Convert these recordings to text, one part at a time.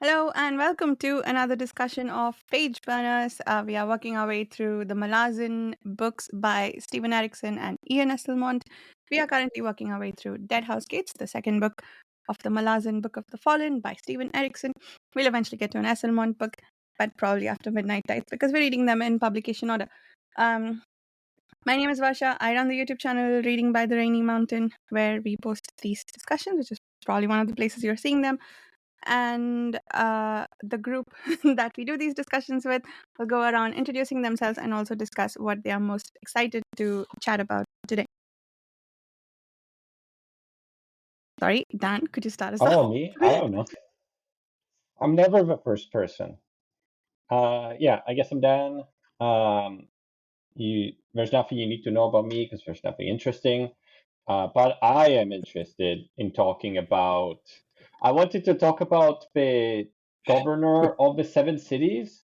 Hello and welcome to another discussion of Page Burners. We are working our way through the Malazan books by Stephen Erikson and Ian Estelmont. We are currently working our way through Deadhouse Gates, the second book of the Malazan Book of the Fallen by Stephen Erikson. We'll eventually get to an Estelmont book, but probably after Midnight Tides because we're reading them in publication order. My name is Varsha. I run the YouTube channel Reading by the Rainy Mountain, where we post these discussions, which is probably one of the places you're seeing them. And the group that we do these discussions with will go around introducing themselves and also discuss what they are most excited to chat about today. Sorry, Dan, could you start us off? Oh, me? I don't know. I'm never the first person. Yeah, I guess I'm Dan. There's nothing you need to know about me because there's nothing interesting. But I am interested in talking about. I wanted to talk about the governor of the seven cities,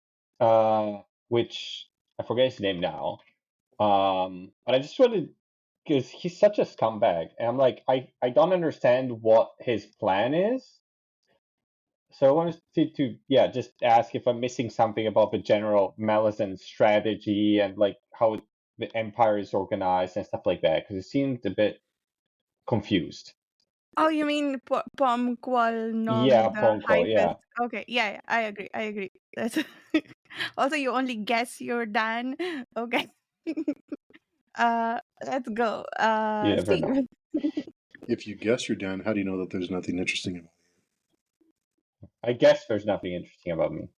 which I forget his name now. But I just wanted because he's such a scumbag, and I'm like, I don't understand what his plan is. So I wanted to just ask if I'm missing something about the general Malazan strategy and like how the empire is organized and stuff like that, because it seemed a bit confused. Oh, you mean Pomqual Nom Yeah, the phone call, yeah. Hypest? Okay, yeah, I agree. That's also, you only guess you're Dan. Okay. Let's go. You never Steve. know. If you guess you're Dan, how do you know that there's nothing interesting about I guess there's nothing interesting about me.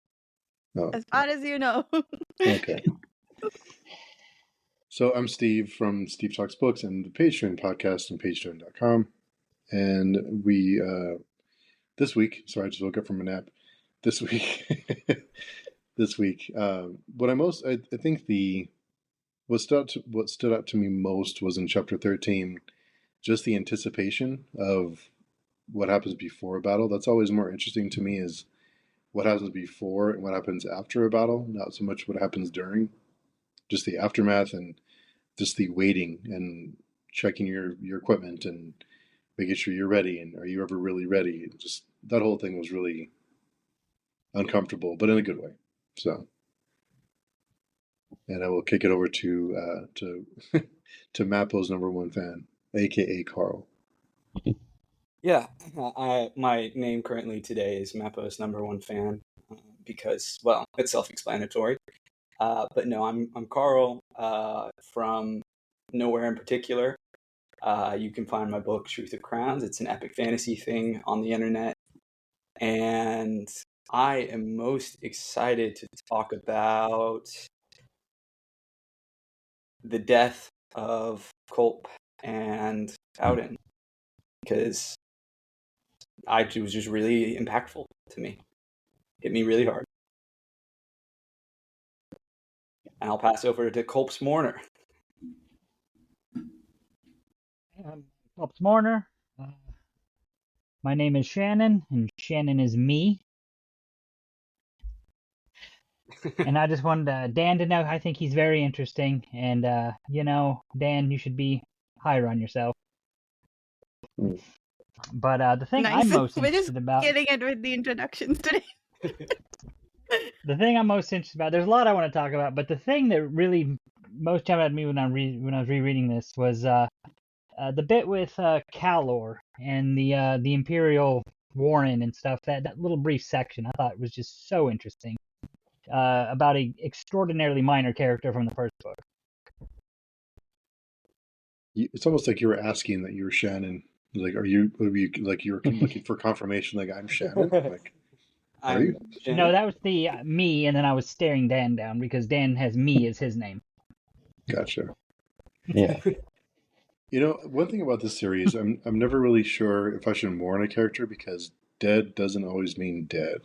you? Oh, As far as you know. okay. So I'm Steve from Steve Talks Books and the Page Turn podcast on pageturn.com. And we, this week, sorry, I just woke up from a nap. This week, I think what stood out to me most was in chapter 13, just the anticipation of what happens before a battle. That's always more interesting to me is what happens before and what happens after a battle, not so much what happens during, just the aftermath and just the waiting and checking your equipment and making sure you're ready and are you ever really ready. And just that whole thing was really uncomfortable, but in a good way. So, and I will kick it over to to Mappo's number one fan, aka Carl. Yeah, my name currently today is Mappo's number one fan because, well, it's self-explanatory. But no, I'm Carl from nowhere in particular. You can find my book Truth of Crowns. It's an epic fantasy thing on the internet, and I am most excited to talk about the death of Colt and Bowden because it was just really impactful to me. Hit me really hard. And I'll pass over to Colps Mourner. I'm Colt Mourner. My name is Shannon, and Shannon is me. And I just wanted Dan to know I think he's very interesting. And, Dan, you should be higher on yourself. But the thing Nice. I'm most We're just interested about... getting it with the introductions today. The thing I'm most interested about, there's a lot I want to talk about, but the thing that really most jumped out at me when I was rereading this was the bit with Calor and the Imperial Warren and stuff. That little brief section I thought was just so interesting about an extraordinarily minor character from the first book. It's almost like you were asking that you were Shannon. Like, are you like you're looking for confirmation? Like, I'm Shannon. Like, are you? Shannon. No, that was the me, and then I was staring Dan down because Dan has me as his name. Gotcha. Yeah. You know, one thing about this series, I'm never really sure if I should mourn a character because dead doesn't always mean dead.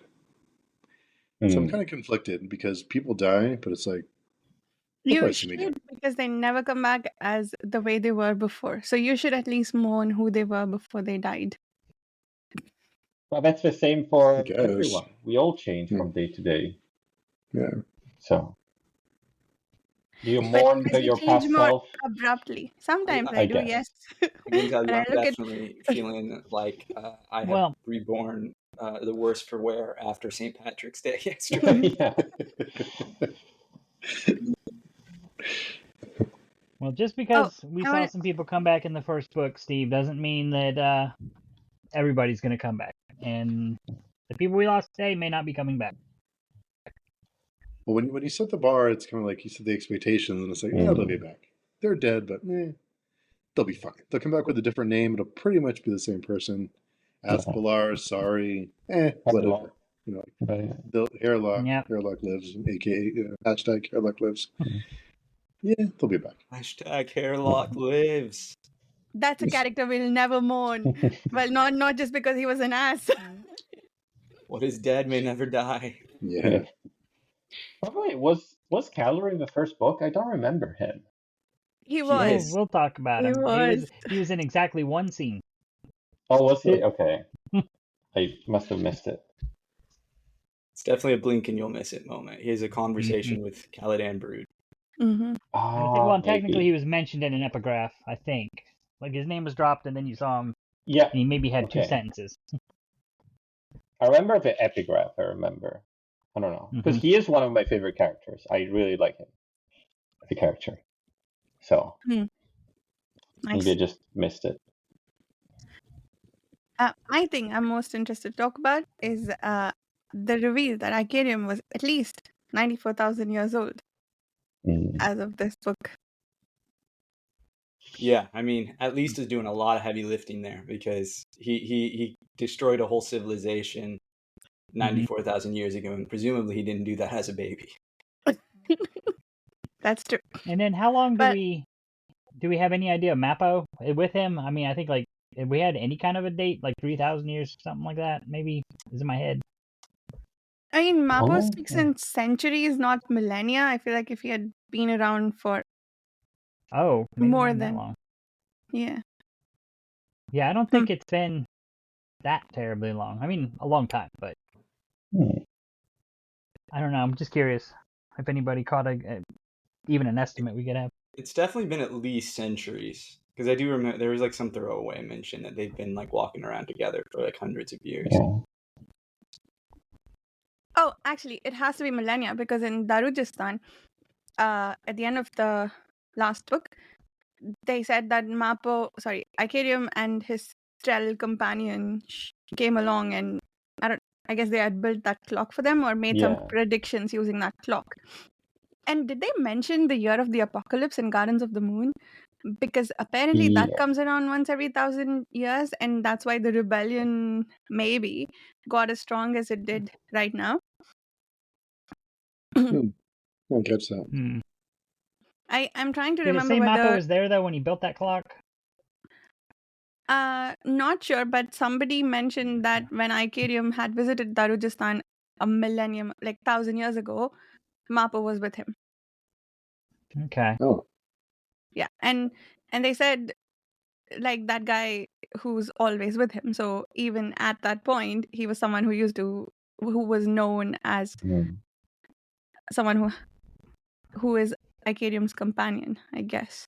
So I'm kind of conflicted because people die, but it's like You should, because they never come back as the way they were before. So you should at least mourn who they were before they died. Well, that's the same for I guess. everyone. We all change from day to day. Yeah. So, do you mourn your past self? Abruptly. Sometimes I do, guess. yes. I can tell you, And I I'm look at- definitely feeling like I have reborn the worse for wear after St. Patrick's Day yesterday. Yeah. Well, just because we I saw want some people come back in the first book, Steve, doesn't mean that everybody's going to come back. And the people we lost today may not be coming back. Well, when you set the bar, it's kind of like you set the expectations, and it's like, yeah, they'll be back. They're dead, but they'll be fine. They'll come back with a different name. It'll pretty much be the same person. Asphalar, sorry, whatever. You know, Right. they'll Hairlock Yep. lives, aka hashtag Hairlock lives. Yeah, they'll be back. Hashtag Hairlock lives. that's a character we'll never mourn. Well, not just because he was an ass. What is dead may never die. Yeah. Oh, wait, was Calor in the first book? I don't remember him. He We'll, was. we'll talk about He him. was. He was in exactly one scene. Oh, was he? Okay. I must have missed it. It's definitely a blink and you'll miss it moment. He has a conversation with Caladan Brood. Mm-hmm. Well, technically Maybe. he was mentioned in an epigraph, I think. Like his name was dropped, and then you saw him, Yeah, and he maybe had two Okay. sentences. I remember the epigraph. I remember. I don't know because he is one of my favorite characters. I really like him, the character. So Nice. maybe I just missed it. I think I'm most interested to talk about is the reveal that Icarium was at least 94,000 years old as of this book. Yeah, I mean, at least is doing a lot of heavy lifting there because he destroyed a whole civilization 94,000 years ago, and presumably he didn't do that as a baby. That's true. And then how long But- do we have any idea of Mappo with him? I mean, I think like if we had any kind of a date, like 3,000 years, something like that, maybe is in my head. I mean, Mappo Oh. speaks in centuries, not millennia. I feel like if he had been around for Oh, maybe More not that than- long. yeah. Yeah, I don't think it's been that terribly long. I mean, a long time, but I don't know. I'm just curious if anybody caught even an estimate we could have. It's definitely been at least centuries because I do remember there was like some throwaway mention that they've been like walking around together for like hundreds of years. Yeah. Oh, actually, it has to be millennia because in Darujistan, at the end of the last book, they said that Icarium and his Strel companion came along, and I guess they had built that clock for them or made some Yeah. predictions using that clock. And did they mention the year of the apocalypse in Gardens of the Moon? Because apparently that Yeah. comes around once every 1,000 years, and that's why the rebellion maybe got as strong as it did right now. I'll catch that. I'm trying to Did it remember say Mappo whether was there though when he built that clock? not sure, but somebody mentioned that when Icarium had visited Darujistan a millennium, like 1,000 years ago, Mappo was with him. Okay. Oh, Yeah, and they said like that guy who's always with him. So even at that point, he was someone who was known as someone who is Icarium's companion, I guess.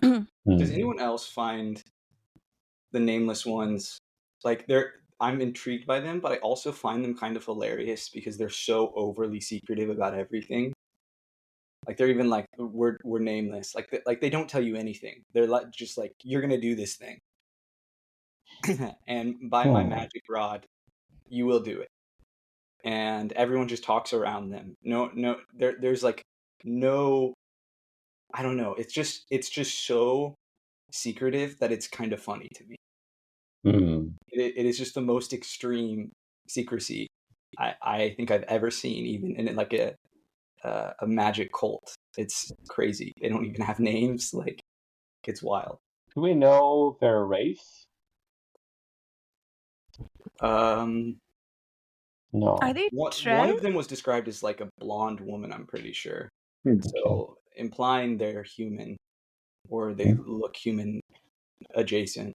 Does anyone else find the Nameless Ones like I'm intrigued by them, but I also find them kind of hilarious because they're so overly secretive about everything. Like they're even like we're nameless. Like they don't tell you anything. They're like just like you're gonna do this thing, and by my magic rod, you will do it. And everyone just talks around them. No, there's like no. I don't know. It's just so secretive that it's kind of funny to me. It is just the most extreme secrecy I think I've ever seen, even in like a magic cult. It's crazy. They don't even have names. Like, it's wild. Do we know their race? No. Are they One Trell? of them was described as like a blonde woman, I'm pretty sure. Hmm. So implying they're human, or they look human adjacent.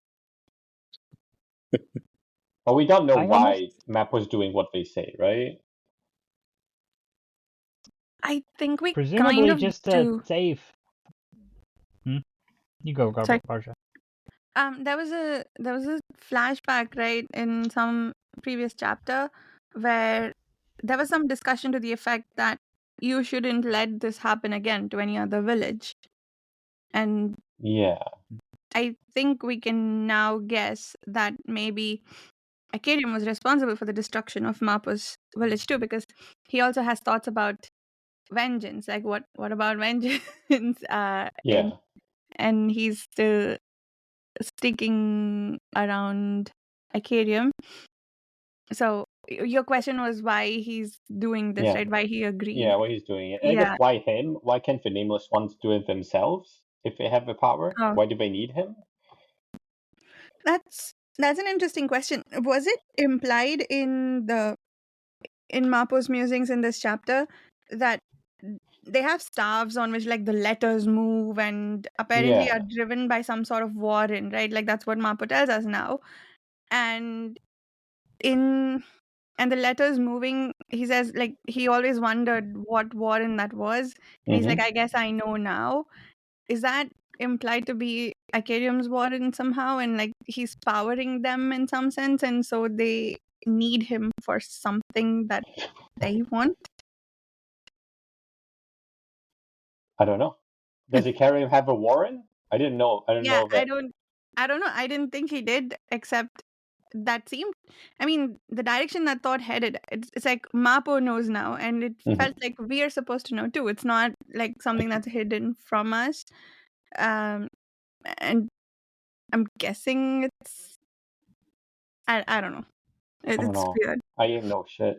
But we don't know I why Mappo's doing what they say, right? I think we Presumably kind of just to do. save. You go, Sorry. Barsha. There was a flashback, right, in some previous chapter where there was some discussion to the effect that you shouldn't let this happen again to any other village. And Yeah. I think we can now guess that maybe Acadium was responsible for the destruction of Mappa's village too, because he also has thoughts about vengeance. Like, what about vengeance? Yeah. And he's still sticking around Acadium. So your question was why he's doing this, Yeah. right? Why he agreed? Yeah, why he's doing it. And I Yeah. guess why him? Why can't the Nameless Ones do it themselves if they have the power? Oh, Why do they need him? that's an interesting question. Was it implied in Mappo's musings in this chapter that they have staves on which like the letters move and apparently are Yeah. driven by some sort of warren, right? Like that's what Mappo tells us now. And in the letters moving, he says like he always wondered what warren that was. And he's like, Mm-hmm. I guess I know now. Is that implied to be Acadium's warren somehow? And like he's powering them in some sense, and so they need him for something that they want? I don't know. Does Ikariam have a warren? I didn't know. I didn't Yeah, know that. I don't know. I didn't think he did, except that seemed, I mean, the direction that thought headed, it's like Mappo knows now, and it Mhm. felt like we are supposed to know too. It's not like something that's hidden from us. Um, and I'm guessing it's, I don't know. I don't It's know. weird. I ain't no shit.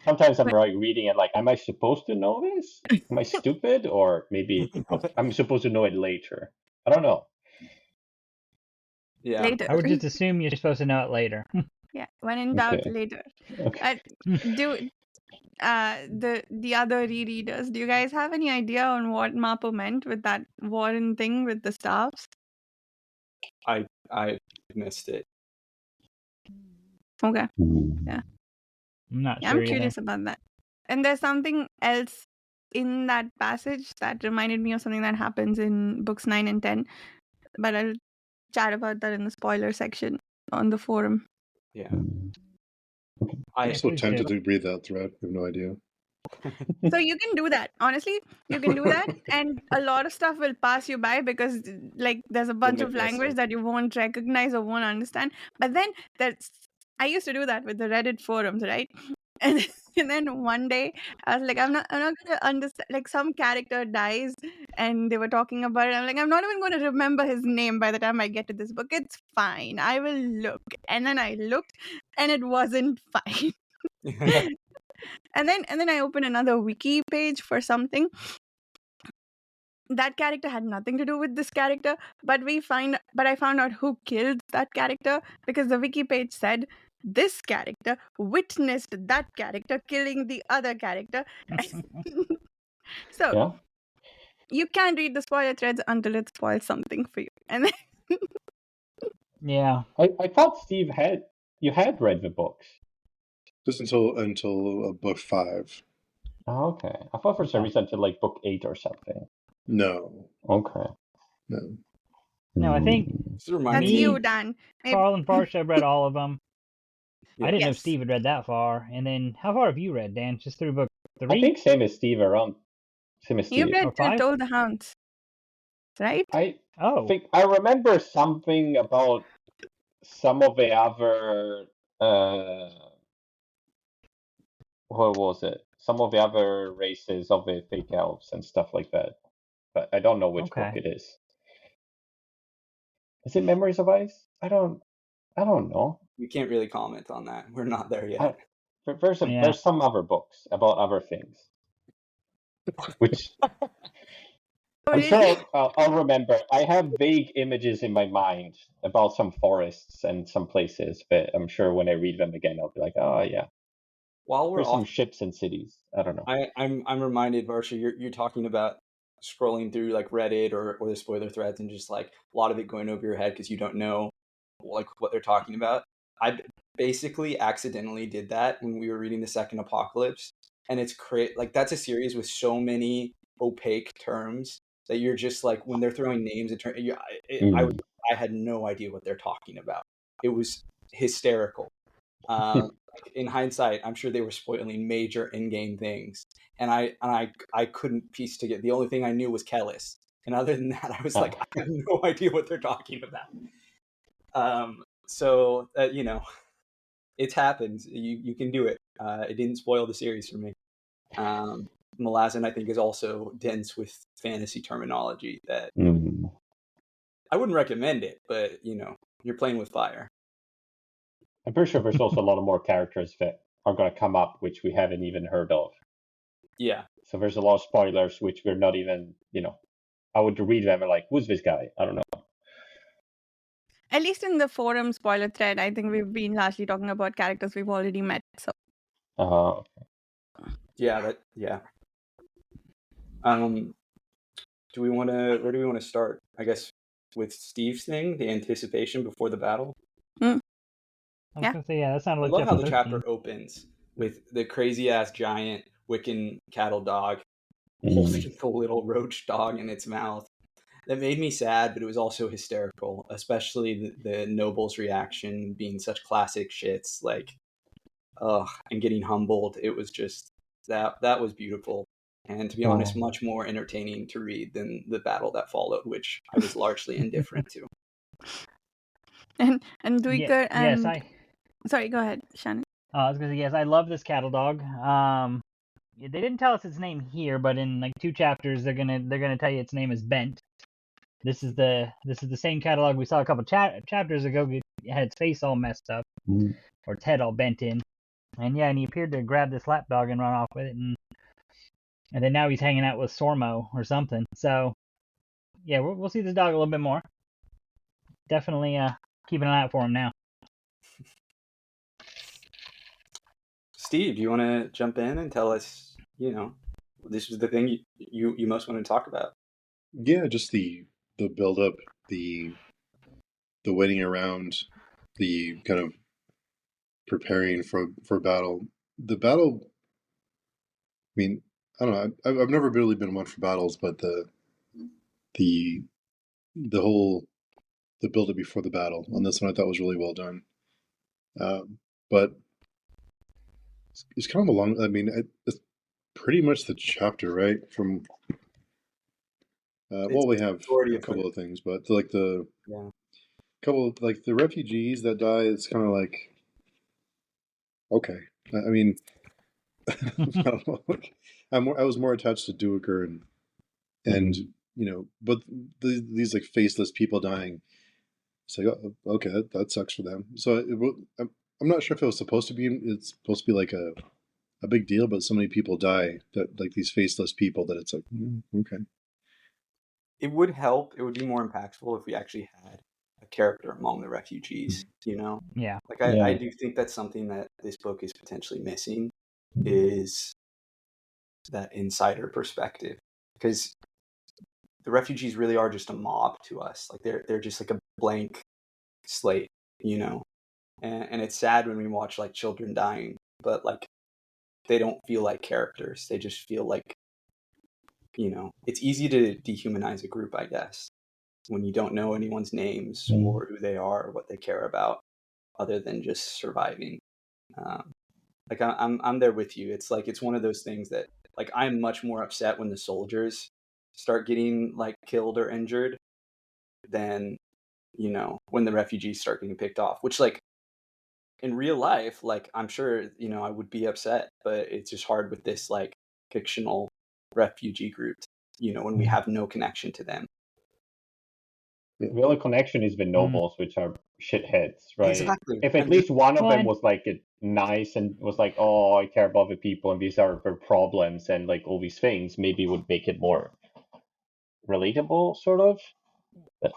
Sometimes I'm But like reading it like, am I supposed to know this? Am I stupid? Or maybe I'm supposed to know it later. I don't know. Yeah. later. I would just assume you're supposed to know it later. Yeah, when in doubt, Okay. later. Okay. Do the other rereaders, do you guys have any idea on what Mappo meant with that Warren thing with the staffs? I missed it. Okay. Hmm. Yeah. I'm not Yeah, sure I'm either. curious about that. And there's something else in that passage that reminded me of something that happens in books 9 and 10, but I'll chat about that in the spoiler section on the forum. Yeah. Hmm. I'm I so please tempted do. to read that thread. I have no idea. So you can do that. Honestly, you can do that, and a lot of stuff will pass you by because like there's a bunch You'll of miss language it. that you won't recognize or won't understand. But then that's I used to do that with the Reddit forums, right? And and then one day I was like, I'm not gonna understand. Like some character dies, and they were talking about it. I'm like, I'm not even going to remember his name by the time I get to this book. It's fine. I will look. And then I looked, and it wasn't fine. And then I open another wiki page for something. That character had nothing to do with this character, but I found out who killed that character because the wiki page said this character witnessed that character killing the other character. So Yeah. you can't read the spoiler threads until it spoils something for you. And then Yeah. I thought Steve you had read the books. Just until book 5. Oh, okay. I thought for some Okay. reason until like book 8 or something. No, Okay. no. No, I think Just a reminder. that's Me- you, Dan. Maybe Carl and Parsh, I've read all of them. Yeah. I didn't know yes. Steve had read that far. And then, how far have you read, Dan? Just through book I 3 think same as Steve around. Same as You Steve. read or till 5? Toll the Hounds, right? I Oh, think I remember something about some of the other what was it? Some of the other races of the fake elves and stuff like that. But I don't know which book okay. it is. Is it Memories of Ice? I don't know. We can't really comment on that. We're not there I, yet. Yeah. there's some other books about other things, which Oh, I'm really? sure I'll remember. I have vague images in my mind about some forests and some places, but I'm sure when I read them again, I'll be like, oh yeah, While we're there's some off, ships and cities. I don't know. I'm reminded, Varsha, you're talking about scrolling through like Reddit or the spoiler threads and just like a lot of it going over your head because you don't know like what they're talking about. I basically accidentally did that when we were reading the Second Apocalypse, and it's like that's a series with so many opaque terms that you're just like, when they're throwing names, I had no idea what they're talking about. It was hysterical. In hindsight, I'm sure they were spoiling major in-game things, and I couldn't piece together. The only thing I knew was Kellis, and other than that, I was like, I have no idea what they're talking about. So it's happened. You can do it. It didn't spoil the series for me. Malazan, I think, is also dense with fantasy terminology that I wouldn't recommend it, but you're playing with fire. I'm pretty sure there's also a lot of more characters that are going to come up which we haven't even heard of. Yeah. So there's a lot of spoilers which we're not even, I would read them and like, who's this guy? I don't know. At least in the forum spoiler thread, I think we've been largely talking about characters we've already met. So. Yeah. Where do we want to start? I guess with Steve's thing, the anticipation before the battle. I was gonna say, yeah, that sounded like I love how the 13. chapter opens with the crazy ass giant Wiccan cattle dog holding the little roach dog in its mouth. That made me sad, but it was also hysterical, especially the noble's reaction being such classic shits, like, and getting humbled. It was just that was beautiful, and to be honest, much more entertaining to read than the battle that followed, which I was largely indifferent to. And Duiker and yes, sorry, go ahead, Shannon. I was gonna say, yes, I love this cattle dog. They didn't tell us its name here, but in like 2 chapters, they're gonna tell you its name is Bent. This is the same catalog we saw a couple chapters ago. It had its face all messed up, or its head all bent in, and he appeared to grab this lapdog and run off with it, and then now he's hanging out with Sormo or something. So yeah, we'll see this dog a little bit more. Definitely keeping an eye out for him now. Steve, do you want to jump in and tell us, this was the thing you most want to talk about? Yeah, just the build up, the waiting around, the kind of preparing for battle. The battle, I mean, I don't know. I've never really been one for battles, but the whole build up before the battle on this one I thought was really well done. But it's kind of a long. I mean, it's pretty much the chapter, right? From we have a couple of things, but like couple of, like, the refugees that die. It's kind of like, okay. I mean, I don't know. I was more attached to Duiker and but these like faceless people dying. It's like, oh, okay, that sucks for them. So I'm not sure if it was supposed to be. It's supposed to be like a big deal, but so many people die, that like these faceless people, that it's like, okay. It would help. It would be more impactful if we actually had a character among the refugees. Yeah. Like I do think that's something that this book is potentially missing, is that insider perspective, because the refugees really are just a mob to us. Like they're just like a blank slate, and it's sad when we watch like children dying, but like they don't feel like characters. They just feel like, it's easy to dehumanize a group, I guess, when you don't know anyone's names or who they are or what they care about, other than just surviving. Like I'm there with you. It's like, it's one of those things that, like, I'm much more upset when the soldiers start getting like killed or injured than, when the refugees start getting picked off, which, like, in real life, like, I'm sure, I would be upset, but it's just hard with this like fictional refugee group, when we have no connection to them. The only connection is the nobles, which are shitheads, right? Exactly. If at least one of them was like nice and was like, oh, I care about the people and these are their problems and like all these things, maybe it would make it more relatable, sort of.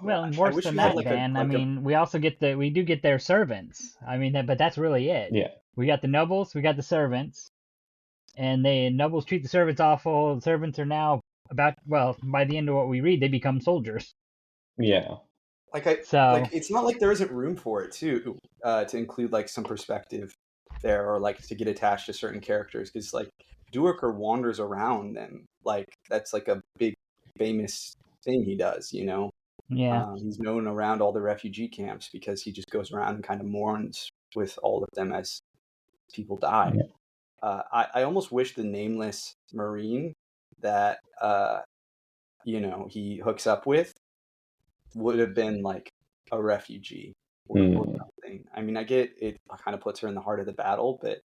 Well, and worse than that, Dan. I mean, we do get their servants. I mean, but that's really it. Yeah. We got the nobles, we got the servants, and the nobles treat the servants awful. The servants are now by the end of what we read, they become soldiers. Yeah. Like it's not like there isn't room for it too, to include like some perspective there, or like to get attached to certain characters, because like Duiker wanders around them, like that's like a big famous thing he does, you know. Yeah. He's known around all the refugee camps because he just goes around and kind of mourns with all of them as people die. Yeah. I almost wish the nameless Marine that you know, he hooks up with would have been like a refugee or something. I mean, I get it kind of puts her in the heart of the battle, but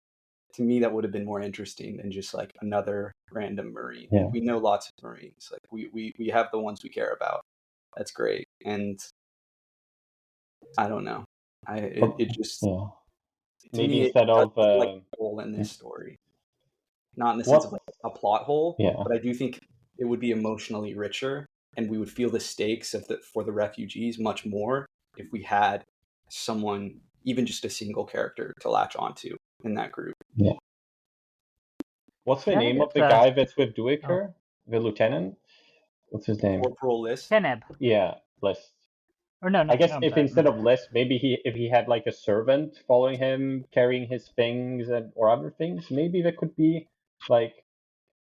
to me that would have been more interesting than just like another random Marine. Yeah. Like, we know lots of Marines. Like we have the ones we care about. That's great. And I don't know. It just Yeah. to Maybe me it instead does of feel like a hole in this story. Not in the sense of what? like a plot hole, Yeah. but I do think it would be emotionally richer, and we would feel the stakes of for the refugees much more if we had someone, even just a single character, to latch onto in that group. Yeah. What's the Yeah, I think name of it's the guy that's with Duiker? The lieutenant? What's his name? Corporal List. Keneb. Yeah, List. Or no, I guess I'm if sorry. instead of List, maybe if he had like a servant following him, carrying his things or other things, maybe that could be like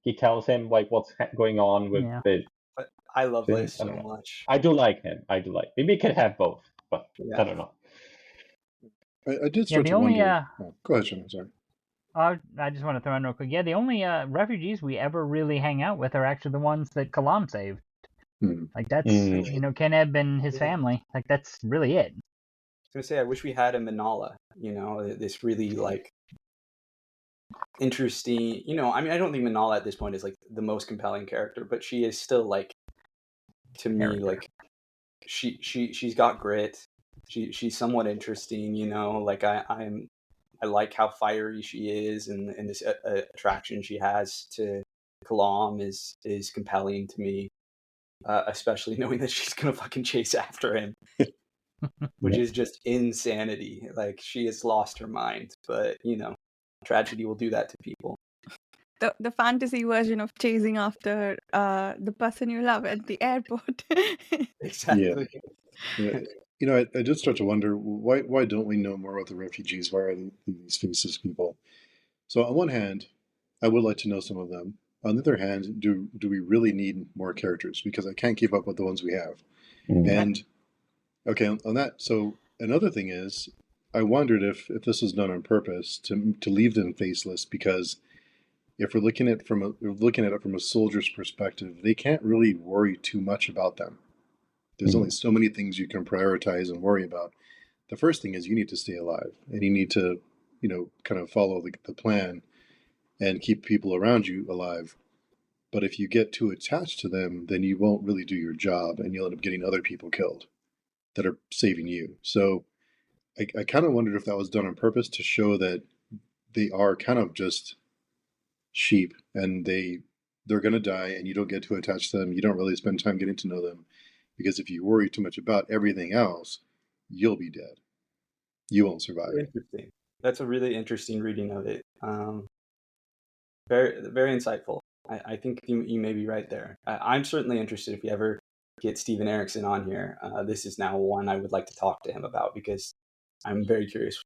he tells him like what's going on with Yeah. the But I love thing. List I so don't know. much. I do like him. Maybe he could have both, but Yeah. I don't know. I did Yeah, start the to only wonder. Oh, go ahead, Sean. I'm sorry. I just want to throw in real quick. Yeah, the only refugees we ever really hang out with are actually the ones that Kalam saved. Like that's you know, Keneb and his family. Like that's really it. I was gonna say I wish we had a Manala, you know, this really like interesting, you know, I mean I don't think Manala at this point is like the most compelling character, but she is still like, to me, like she's got grit. She's somewhat interesting, you know, like I like how fiery she is, and this attraction she has to Kalam is compelling to me, especially knowing that she's gonna fucking chase after him, which is just insanity. Like, she has lost her mind, but you know, tragedy will do that to people. The fantasy version of chasing after the person you love at the airport. Exactly. Yeah. You know, I did start to wonder why don't we know more about the refugees? Why are these faceless people? So on one hand, I would like to know some of them. On the other hand, do we really need more characters? Because I can't keep up with the ones we have. And okay, on that. So another thing is, I wondered if this was done on purpose to leave them faceless, because if we're looking at it from a soldier's perspective, they can't really worry too much about them. There's only so many things you can prioritize and worry about. The first thing is you need to stay alive, and you need to, you know, kind of follow the plan and keep people around you alive. But if you get too attached to them, then you won't really do your job, and you'll end up getting other people killed that are saving you. So I kind of wondered if that was done on purpose to show that they are kind of just sheep, and they're going to die, and you don't get too attached to them. You don't really spend time getting to know them, because if you worry too much about everything else, you'll be dead. You won't survive. Interesting. That's a really interesting reading of it. Very, very insightful. I think you may be right there. I'm certainly interested if you ever get Steven Erikson on here. This is now one I would like to talk to him about, because I'm very curious.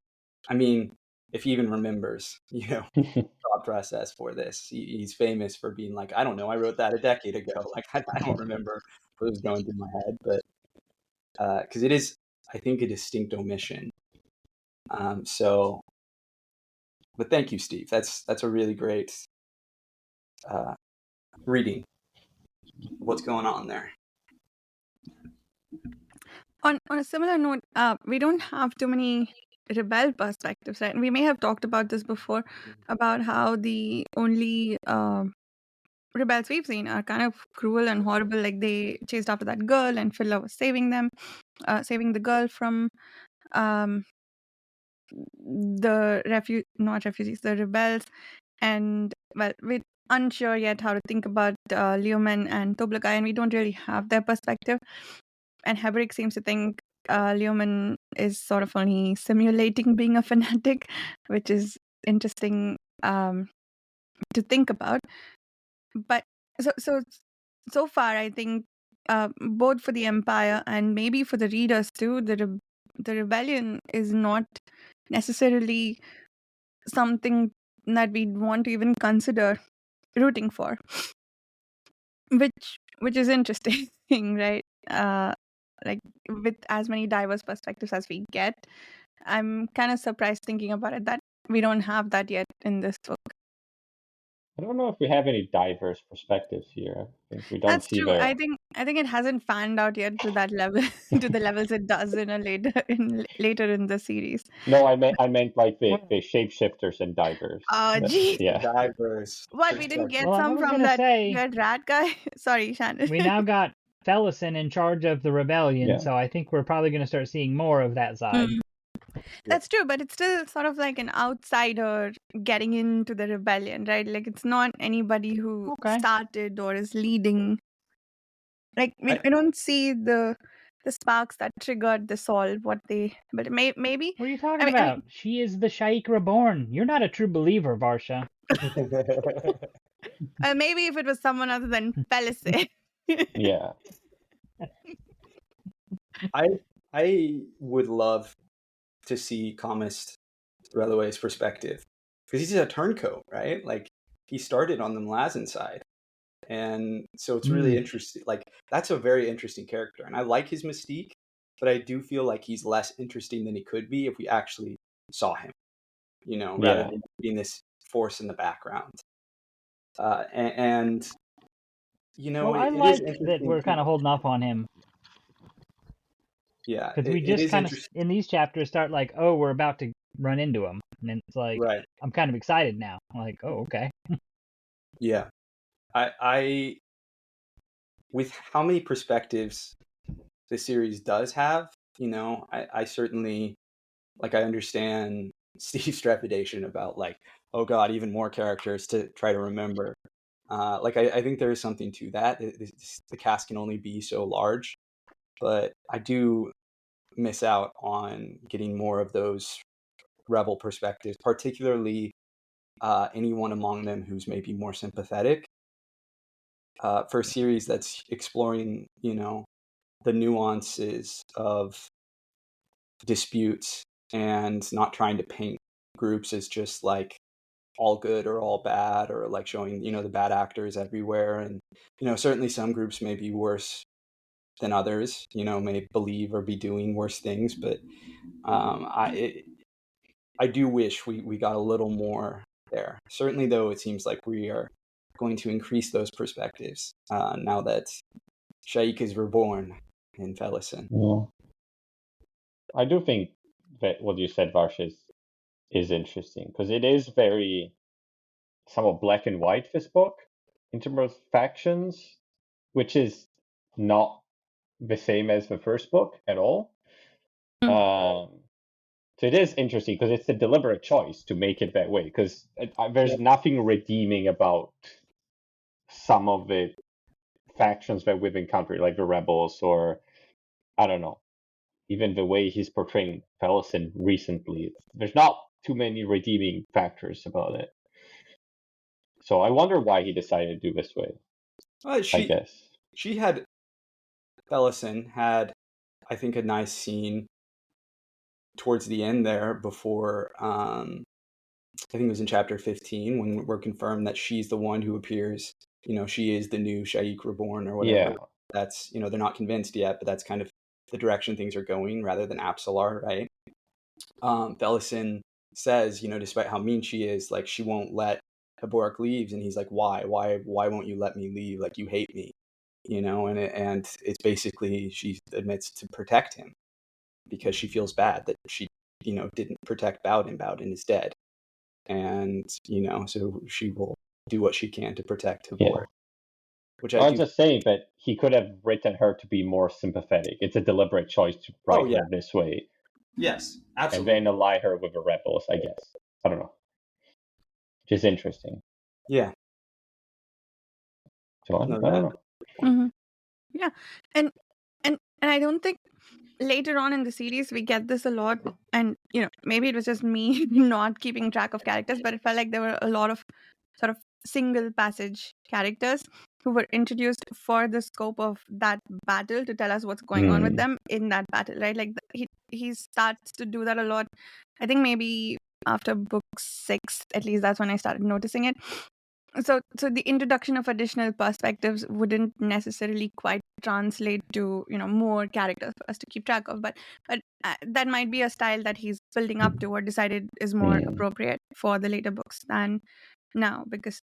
I mean, if he even remembers, you know, thought process for this. He's famous for being like, I don't know, I wrote that a decade ago. Like, I don't remember what was going through my head, but because it is, I think, a distinct omission. So, but thank you, Steve. That's a really great reading. What's going on there? On a similar note, we don't have too many rebel perspectives, right? We may have talked about this before, about how the only rebels we've seen are kind of cruel and horrible. Like, they chased after that girl, and Phila was saving them, saving the girl from the not refugees, the rebels. And well, we're unsure yet how to think about Leoman and Toblakai, and we don't really have their perspective. And Heberick seems to think Leoman is sort of only simulating being a fanatic, which is interesting to think about. But so far, I think both for the Empire and maybe for the readers too, the rebellion is not necessarily something that we'd want to even consider rooting for. Which which is interesting, right? Like with as many diverse perspectives as we get, I'm kind of surprised thinking about it that we don't have that yet in this book. I don't know if we have any diverse perspectives here. I think we don't That's see true. the. I think it hasn't fanned out yet to that level, to the levels it does in a later in the series. No, I meant like the Well, shapeshifters and divers. Oh, gee. Yeah. Diverse What, we didn't get well, I some was from gonna that say red rat guy? Sorry, Shannon. we now got Felisin in charge of the rebellion, Yeah. so I think we're probably gonna start seeing more of that side. Mm. That's true, but it's still sort of like an outsider getting into the rebellion, right? Like it's not anybody who Okay. started or is leading. Like we I- don't see the sparks that triggered the solve what they. But maybe What are you talking I mean, about? She is the Shaikh Reborn. You're not a true believer, Varsha. maybe if it was someone other than Felisin. Yeah. I would love to see Comist Reloway's perspective, because he's a turncoat, right? Like he started on the Malazan side, and so it's really interesting. Like that's a very interesting character, and I like his mystique, but I do feel like he's less interesting than he could be if we actually saw him, rather Yeah. than being this force in the background. And Well, I it is like that interesting. we're kind of holding off on him Yeah, because we it just is kind of interesting. in these chapters start like, oh, we're about to run into him, and it's like Right. I'm kind of excited now. I'm like, oh, okay. Yeah. I with how many perspectives the series does have, I certainly, like, I understand Steve's trepidation about, like, oh god, even more characters to try to remember. Like, I think there is something to that. The cast can only be so large, but I do miss out on getting more of those rebel perspectives, particularly anyone among them who's maybe more sympathetic. For a series that's exploring, the nuances of disputes and not trying to paint groups as just like all good or all bad, or like showing, the bad actors everywhere. And, certainly some groups may be worse than others, may believe or be doing worse things. But I do wish we got a little more there. Certainly, though, it seems like we are going to increase those perspectives now that Shaikh is reborn in Felisin. Yeah. I do think that what you said, Varsh, is interesting because it is very somewhat black and white, this book, in terms of factions, which is not the same as the first book at all. So it is interesting because it's a deliberate choice to make it that way, because there's nothing redeeming about some of the factions that we've encountered, like the rebels, or I don't know, even the way he's portraying Felisin recently. There's not too many redeeming factors about it. So I wonder why he decided to do this way. I guess. Felisin had, I think, a nice scene towards the end there before, I think it was in chapter 15, when we're confirmed that she's the one who appears, she is the new Shaikh Reborn or whatever. Yeah. That's, they're not convinced yet, but that's kind of the direction things are going, rather than Apsalar, right? Felisin says, despite how mean she is, like, she won't let Haborak leave, and he's like, why won't you let me leave? Like, you hate me, and it's basically, she admits, to protect him, because she feels bad that she, didn't protect Bowden. Bowden is dead, and so she will do what she can to protect Haborak. Which I was just saying that he could have written her to be more sympathetic. It's a deliberate choice to write her this way. Yes, absolutely. And then ally her with the rebels, I guess. I don't know. Which is interesting. Yeah. So I don't know. Mm-hmm. Yeah, and I don't think later on in the series we get this a lot, and maybe it was just me not keeping track of characters, but it felt like there were a lot of sort of single passage characters who were introduced for the scope of that battle, to tell us what's going on with them in that battle, right? Like he starts to do that a lot. I think maybe after book 6, at least, that's when I started noticing it. So the introduction of additional perspectives wouldn't necessarily quite translate to more characters for us to keep track of, but that might be a style that he's building up to or decided is more appropriate for the later books than now, because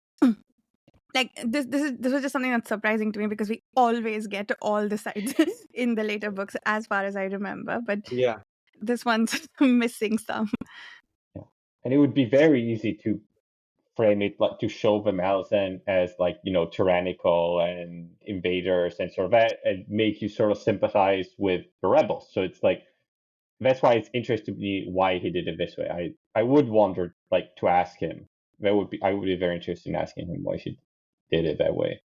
like this was just something that's surprising to me, because we always get all the sides in the later books as far as I remember, but Yeah. this one's missing some. Yeah. And it would be very easy to frame it like to show the Malazan as like tyrannical and invaders and sort of that, and make you sort of sympathize with the rebels. So it's like that's why it's interesting to me why he did it this way. I would wonder like to ask him. I would be very interested in asking him why he did it that way,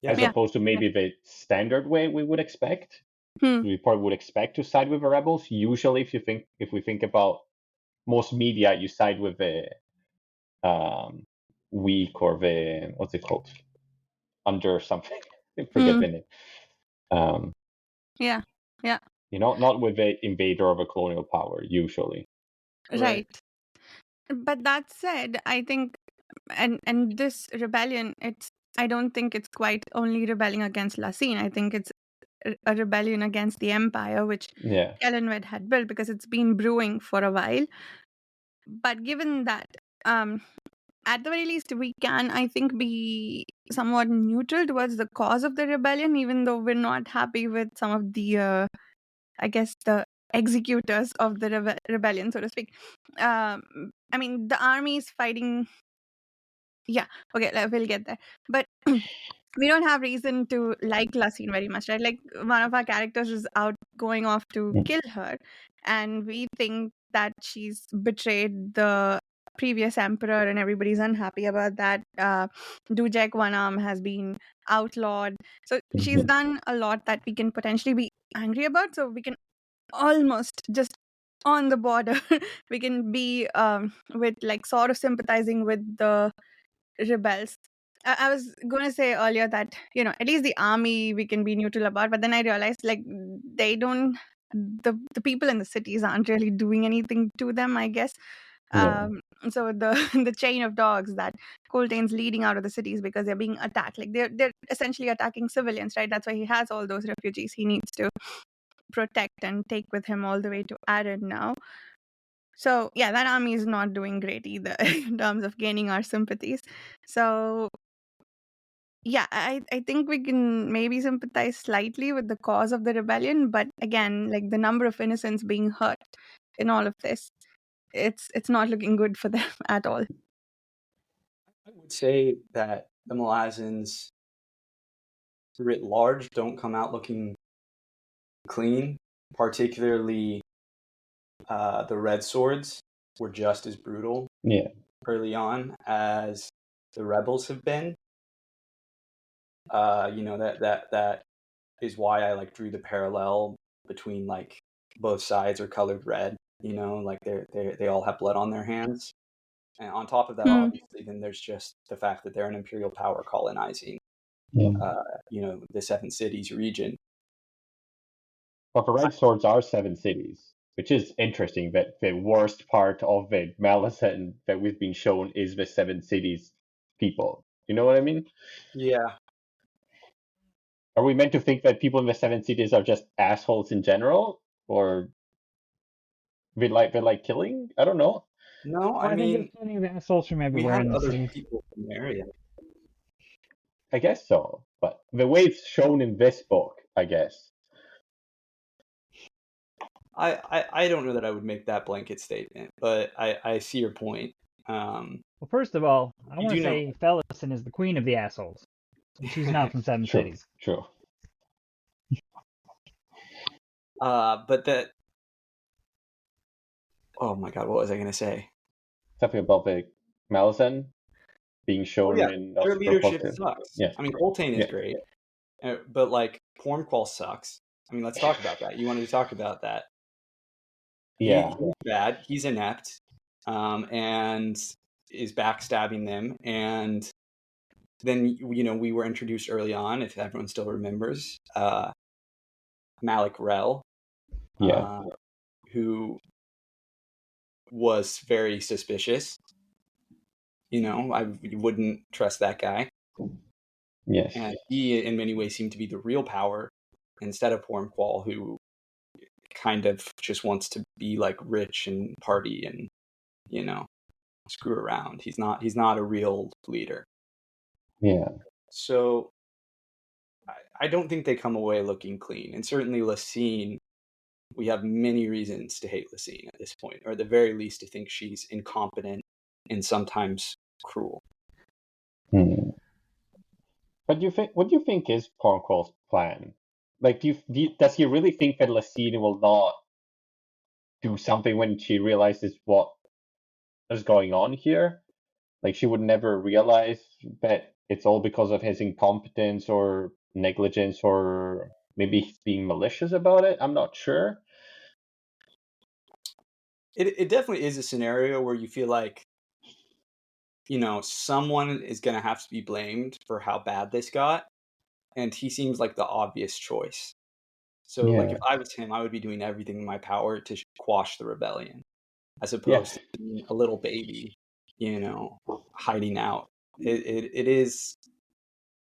as Yeah. opposed to maybe the standard way we would expect. Hmm. We probably would expect to side with the rebels. Usually, if we think about most media, you side with the weak or the what's it called, under something. I forget Hmm. the name. Yeah. Not with the invader of a colonial power usually. Right. But that said, I think, and this rebellion, I don't think it's quite only rebelling against Lassine. I think it's a rebellion against the empire, which Yeah. Kellenwed had built, because it's been brewing for a while. But given that, at the very least, we can, I think, be somewhat neutral towards the cause of the rebellion, even though we're not happy with some of the, I guess, the executors of the rebellion, so to speak. I mean, the army is fighting. Yeah, okay, we'll get there. But we don't have reason to like Lassine very much, right? Like, one of our characters is out going off to kill her, and we think that she's betrayed the previous emperor, and everybody's unhappy about that. Dujek One Arm has been outlawed. So she's done a lot that we can potentially be angry about. So we can almost just on the border, we can be with like sort of sympathizing with the rebels. I was going to say earlier that at least the army we can be neutral about, but then I realized like they don't. The people in the cities aren't really doing anything to them, I guess. Yeah. So the the chain of dogs that Coltane's leading out of the cities because they're being attacked, like they're essentially attacking civilians, right? That's why he has all those refugees he needs to protect and take with him all the way to Arid now. So yeah, that army is not doing great either in terms of gaining our sympathies. So yeah, I think we can maybe sympathize slightly with the cause of the rebellion, but again, like the number of innocents being hurt in all of this, it's not looking good for them at all. I would say that the Malazans writ large don't come out looking clean, particularly the Red Swords were just as brutal early on as the rebels have been. That is why I like drew the parallel between like both sides are colored red. Like they all have blood on their hands. And on top of that, obviously, then there's just the fact that they're an imperial power colonizing, the Seven Cities region. But the Red Swords are 7 cities, which is interesting. That the worst part of the Malazan that we've been shown is the 7 cities people. You know what I mean? Yeah. Are we meant to think that people in the 7 cities are just assholes in general, or they like killing? I don't know. No, I think there's plenty of assholes from we everywhere have in the other city. people from the area. I guess so, but the way it's shown in this book, I guess. I don't know that I would make that blanket statement, but I see your point. Well, first of all, I want to say Felisin is the queen of the assholes. And she's not from Seven Cities. True. But that. Oh my God, what was I going to say? Something about the Malazan being shown in their leadership perspective. sucks. Yeah. I mean, Coltane is great, but like Pormqual sucks. I mean, let's talk about that. You wanted to talk about that. Yeah. He's bad. He's inept, and is backstabbing them. And then we were introduced early on, if everyone still remembers, Malik Rel, who was very suspicious. You wouldn't trust that guy. Yes. And he, in many ways, seemed to be the real power instead of Pormqual, who kind of just wants to be like rich and party and screw around. He's not a real leader. Yeah. So I don't think they come away looking clean. And certainly Lasine, we have many reasons to hate Lasine at this point, or at the very least to think she's incompetent and sometimes cruel. Hmm. But what do you think is Pormqual's plan? Like, does he really think that Lasine will not do something when she realizes what is going on here? Like, she would never realize that it's all because of his incompetence or negligence, or maybe he's being malicious about it. I'm not sure. It definitely is a scenario where you feel like, someone is going to have to be blamed for how bad this got, and he seems like the obvious choice. So, like, Yeah. if I was him, I would be doing everything in my power to quash the rebellion, as opposed Yes. to being a little baby, hiding out. It is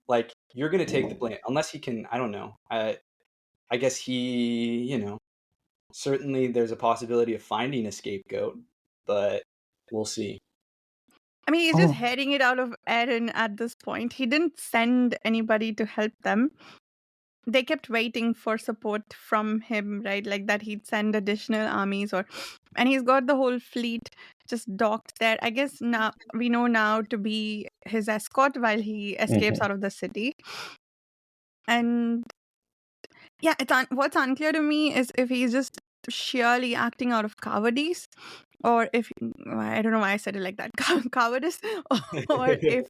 like you're going to take the blame unless he can. I don't know. I guess he, certainly there's a possibility of finding a scapegoat, but we'll see. I mean, he's just heading it out of Eren at this point. He didn't send anybody to help them. They kept waiting for support from him, right? Like that he'd send additional armies, and he's got the whole fleet just docked there. I guess now we know now to be his escort while he escapes out of the city. And yeah, what's unclear to me is if he's just sheerly acting out of cowardice, or if I don't know why I said it like that, cowardice, or if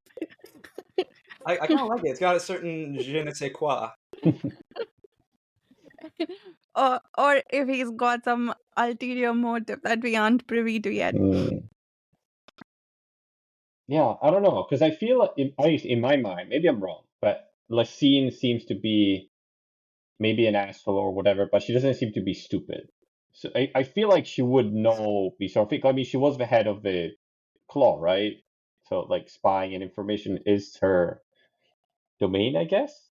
I kind of like it. It's got a certain je ne sais quoi. or if he's got some ulterior motive that we aren't privy to yet. Yeah, I don't know, because I feel at least in my mind, maybe I'm wrong, but Lasine seems to be maybe an asshole or whatever, but she doesn't seem to be stupid. So I feel like she would know be something. I mean, she was the head of the Claw, right? So like spying and information is her domain, I guess.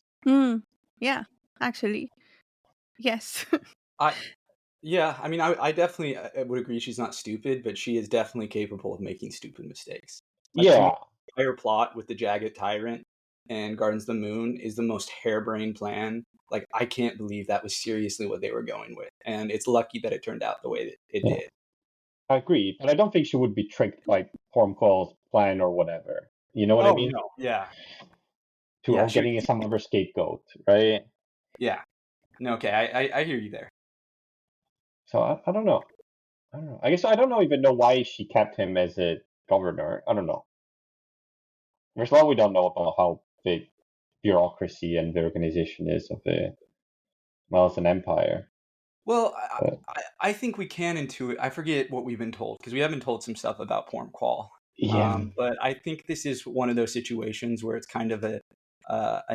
Yeah, actually, yes. Yeah, I mean, I definitely would agree she's not stupid, but she is definitely capable of making stupid mistakes. Like, to me, Yeah. the entire plot with the Jagged Tyrant and Gardens of the Moon is the most harebrained plan. Like, I can't believe that was seriously what they were going with, and it's lucky that it turned out the way that it did. I agree, but I don't think she would be tricked by Pormqual's plan or whatever. You know what I mean? No, yeah. Getting some other scapegoat, right? Yeah. No, okay, I hear you there. So I don't know. I guess I don't even know why she kept him as a governor. I don't know. There's a lot we don't know about how the bureaucracy and the organization is of the Malazan Empire. Well, I think we can intuit. I forget what we've been told because we have been told some stuff about Pormqual. Yeah. But I think this is one of those situations where it's kind of a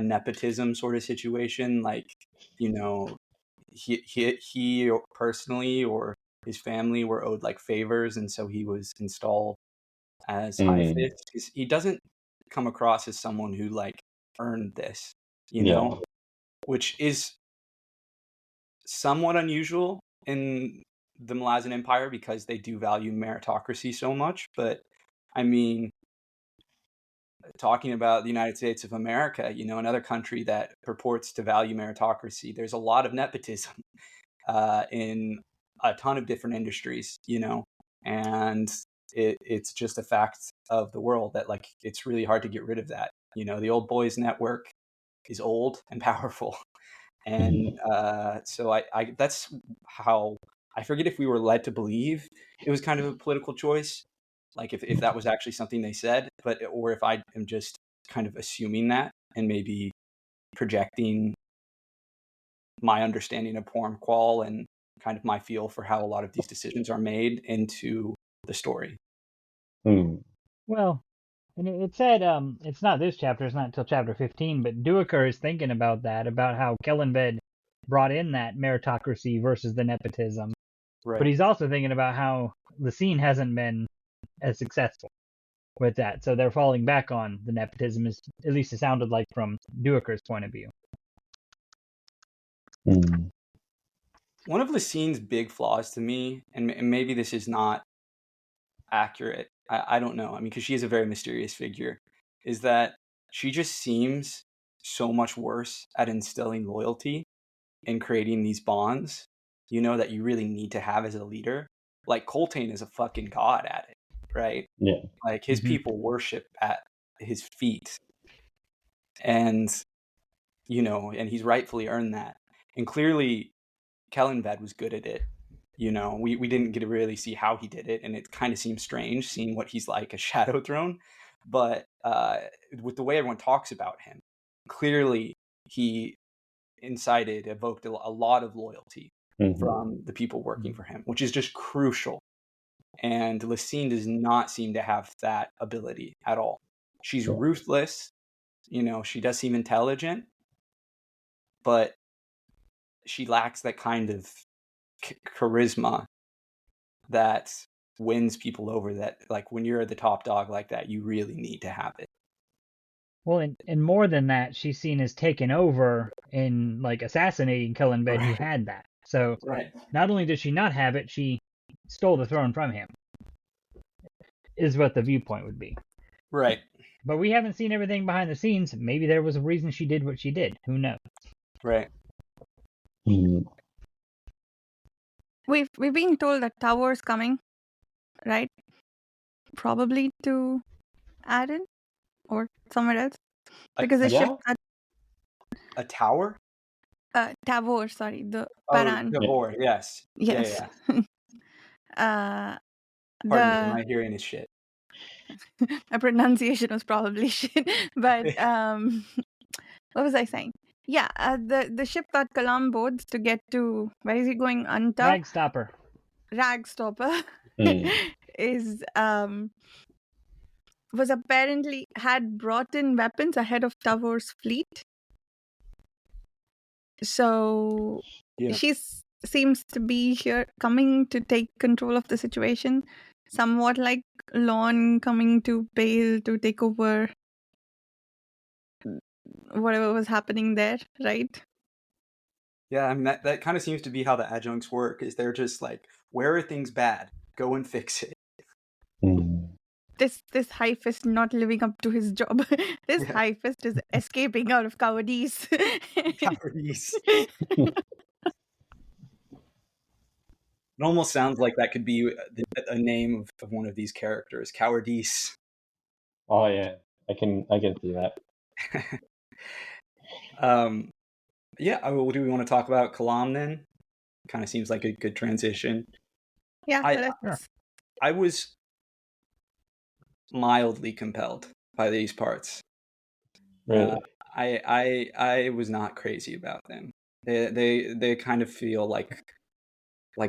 nepotism sort of situation. Like, he personally or his family were owed like favors, and so he was installed as High Fist. He doesn't come across as someone who like earned this, which is somewhat unusual in the Malazan Empire because they do value meritocracy so much. But I mean, talking about the United States of America, another country that purports to value meritocracy, there's a lot of nepotism in a ton of different industries, and it's just a fact of the world that like it's really hard to get rid of that. The old boys network is old and powerful. And so I that's how I forget if we were led to believe it was kind of a political choice, like if that was actually something they said, or if I am just kind of assuming that and maybe projecting my understanding of Pormqual and kind of my feel for how a lot of these decisions are made into the story. Well, and it said it's not this chapter, it's not until chapter 15, but Duiker is thinking about that, about how Kellenbed brought in that meritocracy versus the nepotism. Right. But he's also thinking about how Lasine hasn't been as successful. with that. So they're falling back on the nepotism, at least it sounded like from Duiker's point of view. Mm. One of Lysine's big flaws to me, and maybe this is not accurate, I don't know, I mean, because she is a very mysterious figure, is that she just seems so much worse at instilling loyalty and creating these bonds, that you really need to have as a leader. Like, Coltane is a fucking god at it, right? Yeah. Like, his people worship at his feet. And, and he's rightfully earned that. And clearly, Kellenvad was good at it. We didn't get to really see how he did it, and it kind of seems strange seeing what he's like a Shadow Throne. But with the way everyone talks about him, clearly he evoked a lot of loyalty from the people working for him, which is just crucial. And Lysine does not seem to have that ability at all. She's ruthless, she does seem intelligent, but she lacks that kind of charisma that wins people over, that like when you're the top dog like that, you really need to have it. Well, and more than that, she's seen as taken over in like assassinating Kellenbed, who had that. So not only does she not have it, she stole the throne from him, is what the viewpoint would be. Right. But we haven't seen everything behind the scenes. Maybe there was a reason she did what she did. Who knows? Right. We've been told that tower's coming, right? Probably to Aden or somewhere else, because the ship a tower. Tavor, sorry, the Paran. Paran. Tavor, yes. Yes. Yeah. Pardon me, my hearing is shit. My pronunciation was probably shit, but what was I saying? Yeah, the ship that Kalam boards to get to, where is he going? Anta? Ragstopper is was apparently had brought in weapons ahead of Tavor's fleet. So she seems to be here, coming to take control of the situation, somewhat like Lon coming to Bale to take over whatever was happening there, right? Yeah, I mean, that kind of seems to be how the adjuncts work, is they're just like, where are things bad? Go and fix it. This high fist not living up to his job. This high fist is escaping out of cowardice. Cowardice. It almost sounds like that could be a name of one of these characters, Cowardice. Oh yeah, I can see that. Yeah, do we want to talk about Kalam then? Kind of seems like a good transition. Yeah, I was mildly compelled by these parts. Really? I was not crazy about them. They kind of feel like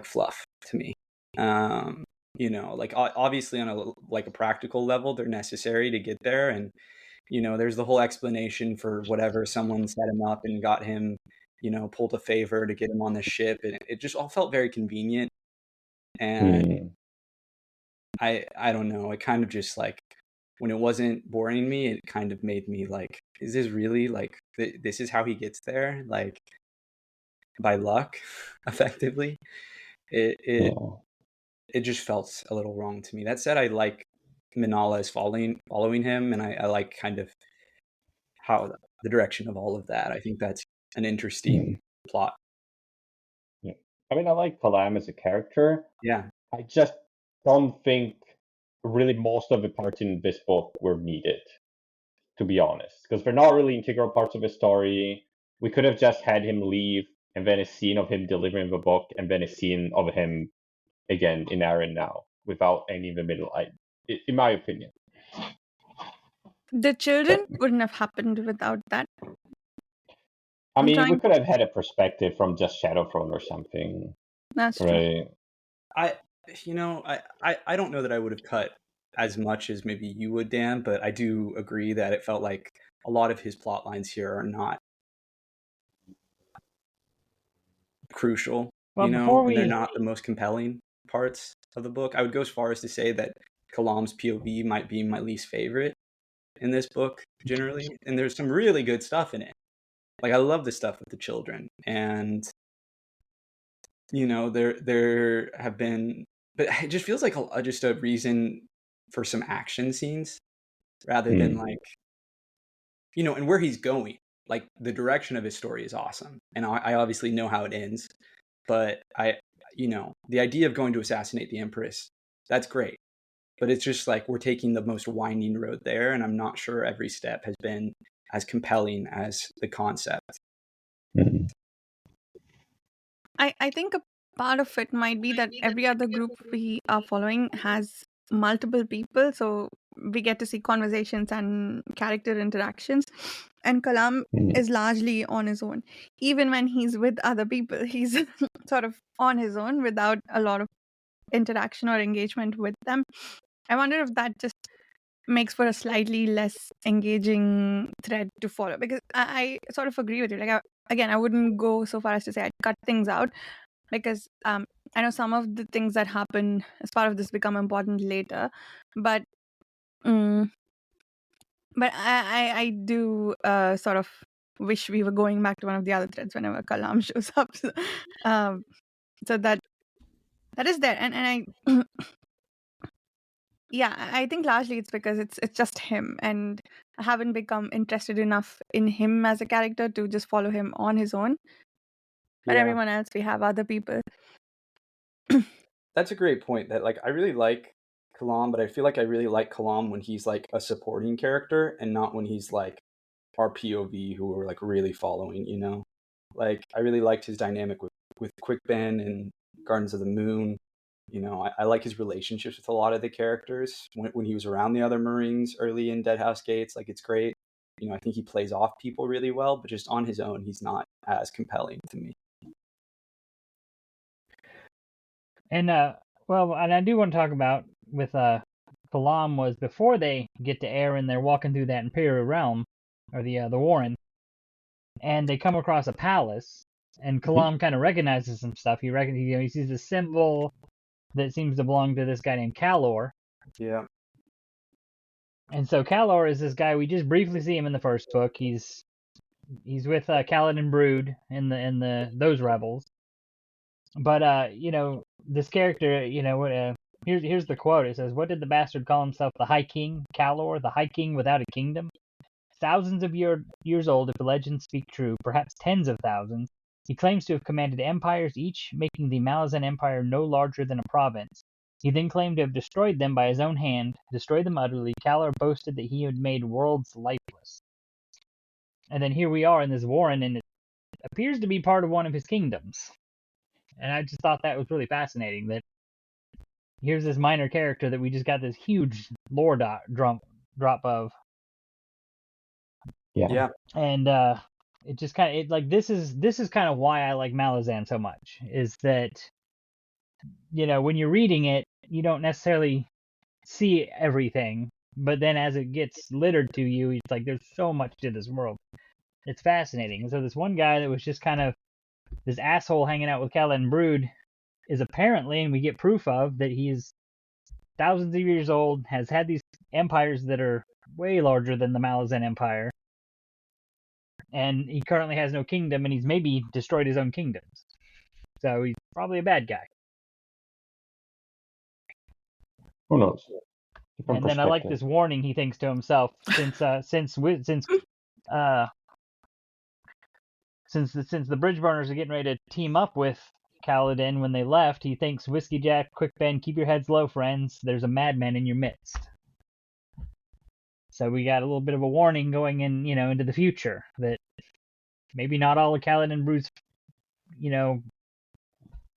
fluff to me. Like obviously on a practical level, they're necessary to get there, and there's the whole explanation for whatever someone set him up and got him, pulled a favor to get him on the ship, and it just all felt very convenient. And I don't know, it kind of just like, when it wasn't boring me, it kind of made me like, is this really like this is how he gets there, like by luck, effectively? It just felt a little wrong to me. That said, I like Minala is following him, and I like kind of how the direction of all of that. I think that's an interesting plot. Yeah. I mean, I like Kalam as a character. Yeah. I just don't think really most of the parts in this book were needed, to be honest, because they're not really integral parts of the story. We could have just had him leave, and then a scene of him delivering the book, and then a scene of him again in Aaron now, without any of the middle, in my opinion. The children wouldn't have happened without that. I mean, we could have had a perspective from just Shadowthrone or something. That's right. True. I don't know that I would have cut as much as maybe you would, Dan, but I do agree that it felt like a lot of his plot lines here are not crucial, and they're not the most compelling parts of the book. I would go as far as to say that Kalam's POV might be my least favorite in this book generally, and there's some really good stuff in it. Like I love the stuff with the children, and there have been, but it just feels like just a reason for some action scenes rather than like, and where he's going. Like the direction of his story is awesome, and I obviously know how it ends, but the idea of going to assassinate the Empress, that's great. But it's just like we're taking the most winding road there, and I'm not sure every step has been as compelling as the concept. I think a part of it might be that every other group we are following has multiple people, so we get to see conversations and character interactions. And Kalam is largely on his own. Even when he's with other people, he's sort of on his own without a lot of interaction or engagement with them. I wonder if that just makes for a slightly less engaging thread to follow, because I sort of agree with you. Like, I wouldn't go so far as to say I'd cut things out, because I know some of the things that happen as part of this become important later, but I do sort of wish we were going back to one of the other threads whenever Kalam shows up. So that is there, and I yeah, I think largely it's because it's just him, and I haven't become interested enough in him as a character to just follow him on his own. But Yeah. everyone else, we have other people. That's a great point. That like I really like Kalam, but I feel like I really like Kalam when he's like a supporting character and not when he's like our POV who we're like really following, Like I really liked his dynamic with Quickben and Gardens of the Moon. I like his relationships with a lot of the characters when he was around the other Marines early in Deadhouse Gates. Like it's great. I think he plays off people really well, but just on his own, he's not as compelling to me. And and I do want to talk about with Kalam was before they get to Aaron, they're walking through that Imperial realm or the Warren, and they come across a palace, and Kalam kind of recognizes some stuff. He sees a symbol that seems to belong to this guy named Kalor. Yeah. And so Kalor is this guy, we just briefly see him in the first book. He's with Kaladin Brood in the those rebels. But this character, here's the quote. It says, "What did the bastard call himself? The High King, Kalor, the High King without a kingdom? Thousands of years old, if the legends speak true, perhaps tens of thousands. He claims to have commanded empires, each making the Malazan Empire no larger than a province. He then claimed to have destroyed them by his own hand, destroyed them utterly. Kalor boasted that he had made worlds lifeless." And then here we are in this Warren, and it appears to be part of one of his kingdoms. And I just thought that was really fascinating, that here's this minor character that we just got this huge lore drop of. Yeah. And it just kind of this is kind of why I like Malazan so much, is that when you're reading it, you don't necessarily see everything, but then as it gets littered to you, it's like there's so much to this world. It's fascinating. And so this one guy that was just kind of this asshole hanging out with Kaladin Brood is apparently, and we get proof of, that he's thousands of years old, has had these empires that are way larger than the Malazan Empire, and he currently has no kingdom, and he's maybe destroyed his own kingdoms. So he's probably a bad guy. Who knows? And then I like this warning he thinks to himself, since the bridge burners are getting ready to team up with Kaladin when they left, he thinks, "Whiskey Jack, Quick Ben, keep your heads low, friends. There's a madman in your midst." So we got a little bit of a warning going in, into the future, that maybe not all of Kaladin Brood's,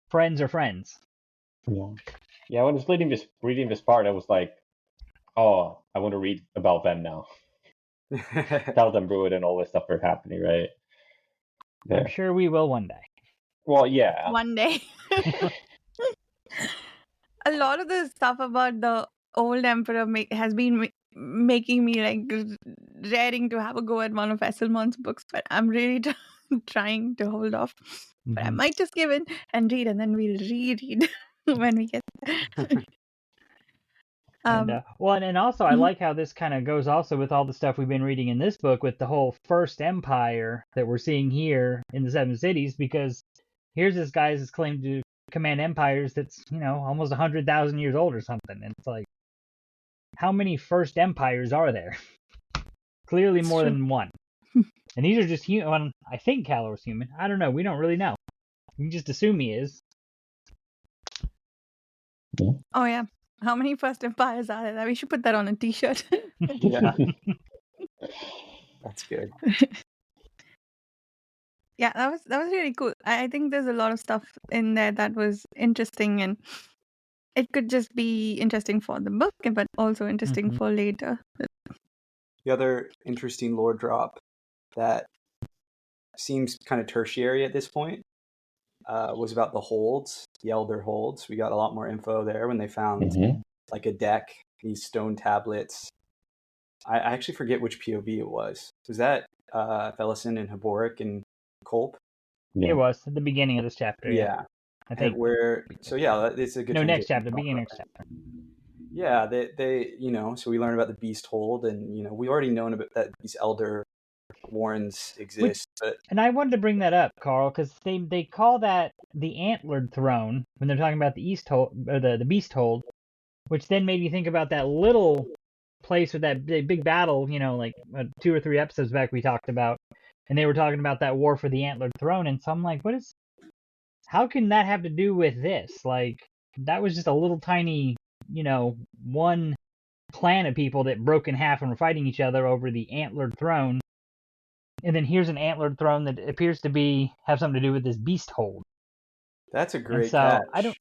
friends are friends. Yeah. When I was reading this part, I was like, oh, I want to read about them now. Kaladin Brood and all this stuff are happening, right? Yeah. I'm sure we will one day. Well, yeah. One day. A lot of the stuff about the old emperor has been making me like raring to have a go at one of Esselmon's books, but I'm really trying to hold off. But I might just give in and read, and then we'll reread when we get there. Um, And also I mhm. like how this kind of goes also with all the stuff we've been reading in this book with the whole first empire that we're seeing here in the Seven Cities, because here's this guy that's claimed to command empires that's, almost 100,000 years old or something. And it's like, how many first empires are there? Clearly It's more true. than one. And these are just human. I think Calor's human. I don't know. We don't really know. We can just assume he is. Oh yeah. How many first empires are there? We should put that on a T-shirt. Yeah, that's good. Yeah, that was really cool. I think there's a lot of stuff in there that was interesting, and it could just be interesting for the book, but also interesting Mhm. for later. The other interesting lore drop that seems kind of tertiary at this point was about the holds, the Elder holds. We got a lot more info there when they found like a deck, these stone tablets. I actually forget which POV it was. Was that Felisin and Haboric and Culp? It was at the beginning of this chapter, yeah. I think. It's a good No, next transition. chapter, beginning next chapter. Yeah, they so we learned about the beast hold, and we already known about that these elder warrens exist, but And I wanted to bring that up, Carl, because they call that the Antlered Throne when they're talking about the East Hold, or the Beast Hold, which then made me think about that little place with that big battle, like 2 or 3 episodes back we talked about, and they were talking about that war for the Antlered Throne, and so I'm like, how can that have to do with this? Like, that was just a little tiny, one clan of people that broke in half and were fighting each other over the Antlered Throne. And then here's an Antlered Throne that appears to have something to do with this beast hold. that's a And great so catch.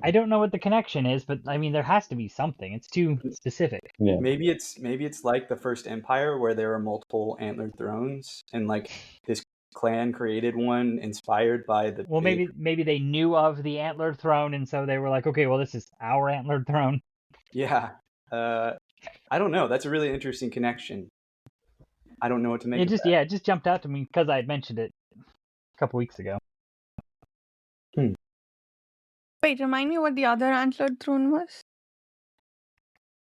I don't know what the connection is, but I mean there has to be something. It's too specific. Yeah. Maybe it's like the first empire where there were multiple antlered thrones, and like this clan created one inspired by the Well, big. maybe they knew of the Antlered Throne, and so they were like, okay, well this is our Antlered Throne. Yeah, I don't know. That's a really interesting connection. I don't know what to make It of just that. it just jumped out to me because I had mentioned it a couple weeks ago. Wait, remind me what the other Antlered Throne was?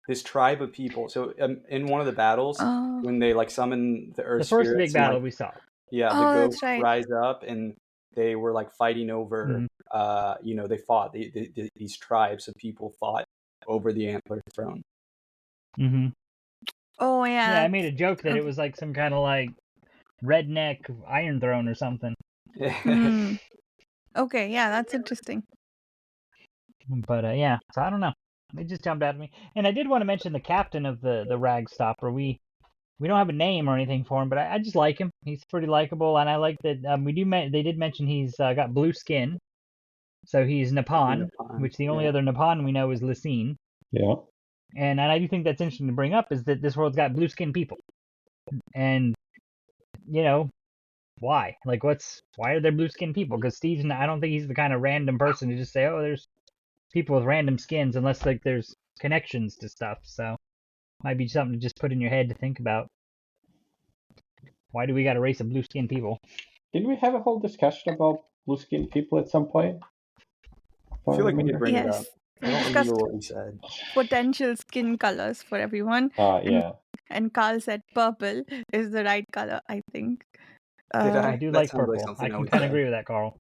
This tribe of people. So in one of the battles, Oh, when they like summon the earth The first big spirits and battle like we saw. the oh, ghosts that's right. rise up, and they were like fighting over. They fought. These tribes of people fought over the antlered throne. Mm-hmm. Oh yeah. Yeah, I made a joke that it okay. was like some kind of like redneck Iron Throne or something. Hmm. Okay, yeah, that's interesting. But yeah, so I don't know. It just jumped out at me, and I did want to mention the captain of the Rag Stopper. We don't have a name or anything for him, but I just like him. He's pretty likable, and I like that they did mention he's got blue skin, so he's Nippon, which the only other Nippon we know is Lysine. Yeah. And I do think that's interesting to bring up is that this world's got blue skin people, and why? Like, why are there blue skin people? Because I don't think he's the kind of random person to just say, oh, there's people with random skins, unless like there's connections to stuff. So might be something to just put in your head to think about. Why do we got a race of blue skinned people? Didn't we have a whole discussion about blue-skinned people at some point? I feel like we did bring it up. Yes, I we don't discussed remember what we said. potential skin colors for everyone, Yeah. and Carl said purple is the right color, I think. Did I? I do That like sounds like purple. something I I can would kind of say. agree with that, Carl.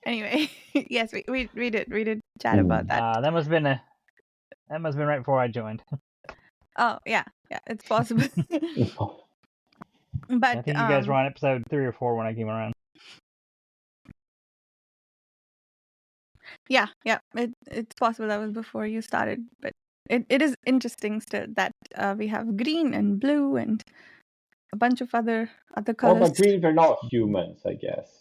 Anyway, yes, we did chat about that. That must have been right before I joined. Oh yeah, it's possible. But I think you guys were on episode 3 or 4 when I came around. yeah, it's possible that was before you started, but it is interesting still that we have green and blue and a bunch of other Well, colors. but green, they're not humans, I guess.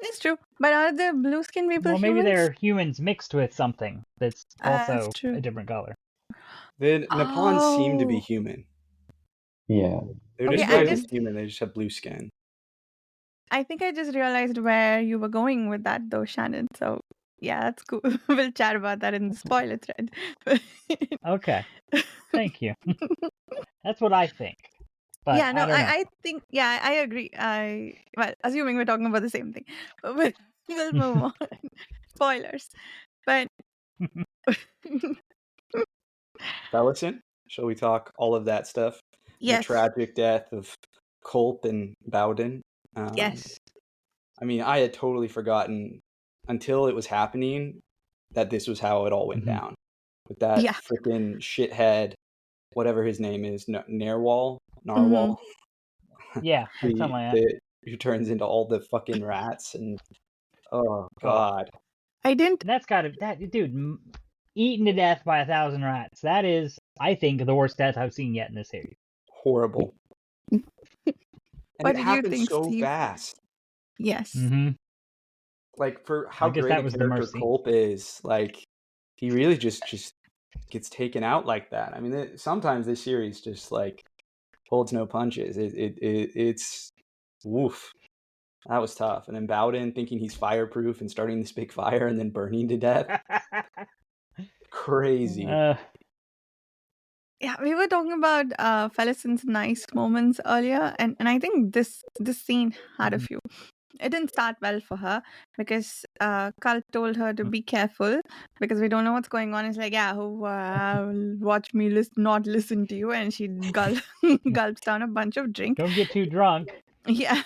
It's true, but are the blue skin people Well, maybe humans? they're humans mixed with something that's also That's true. a different color. The Nippons seem to be human. Yeah. They're Okay, described as human. They just have blue skin. I think I just realized where you were going with that, though, Shannon. So yeah, that's cool. We'll chat about that in the spoiler thread. Okay, thank you. That's what I think. But yeah, no, I don't know. I think, yeah, I agree. Well, assuming we're talking about the same thing, but we'll move on. Spoilers. But Felisin, shall we talk all of that stuff? The Yes. tragic death of Colt and Bowden. Yes. I mean, I had totally forgotten until it was happening that this was how it all went down. With that Yeah. freaking shithead, whatever his name is, Narwhal? Mhm. Yeah, something like that. Who turns into all the fucking rats and oh Oh. god. I didn't. That's gotta dude, eaten to death by 1,000 rats. That is, I think, the worst death I've seen yet in this series. Horrible. And What it did you happened think, so Steve? fast. Yes. Mm-hmm. Like, for how I guess great that a was the character mercy. Culp is, like, he really just gets taken out like that. I mean, sometimes this series just, like, holds no punches. It's woof. That was tough. And then Bowden thinking he's fireproof and starting this big fire and then burning to death. Crazy. Yeah, we were talking about Felison's nice moments earlier, and I think this scene had a few. It didn't start well for her because Colt told her to be careful because we don't know what's going on. It's like, yeah, watch me not listen to you, and she gulps down a bunch of drink. Don't get too drunk. Yeah.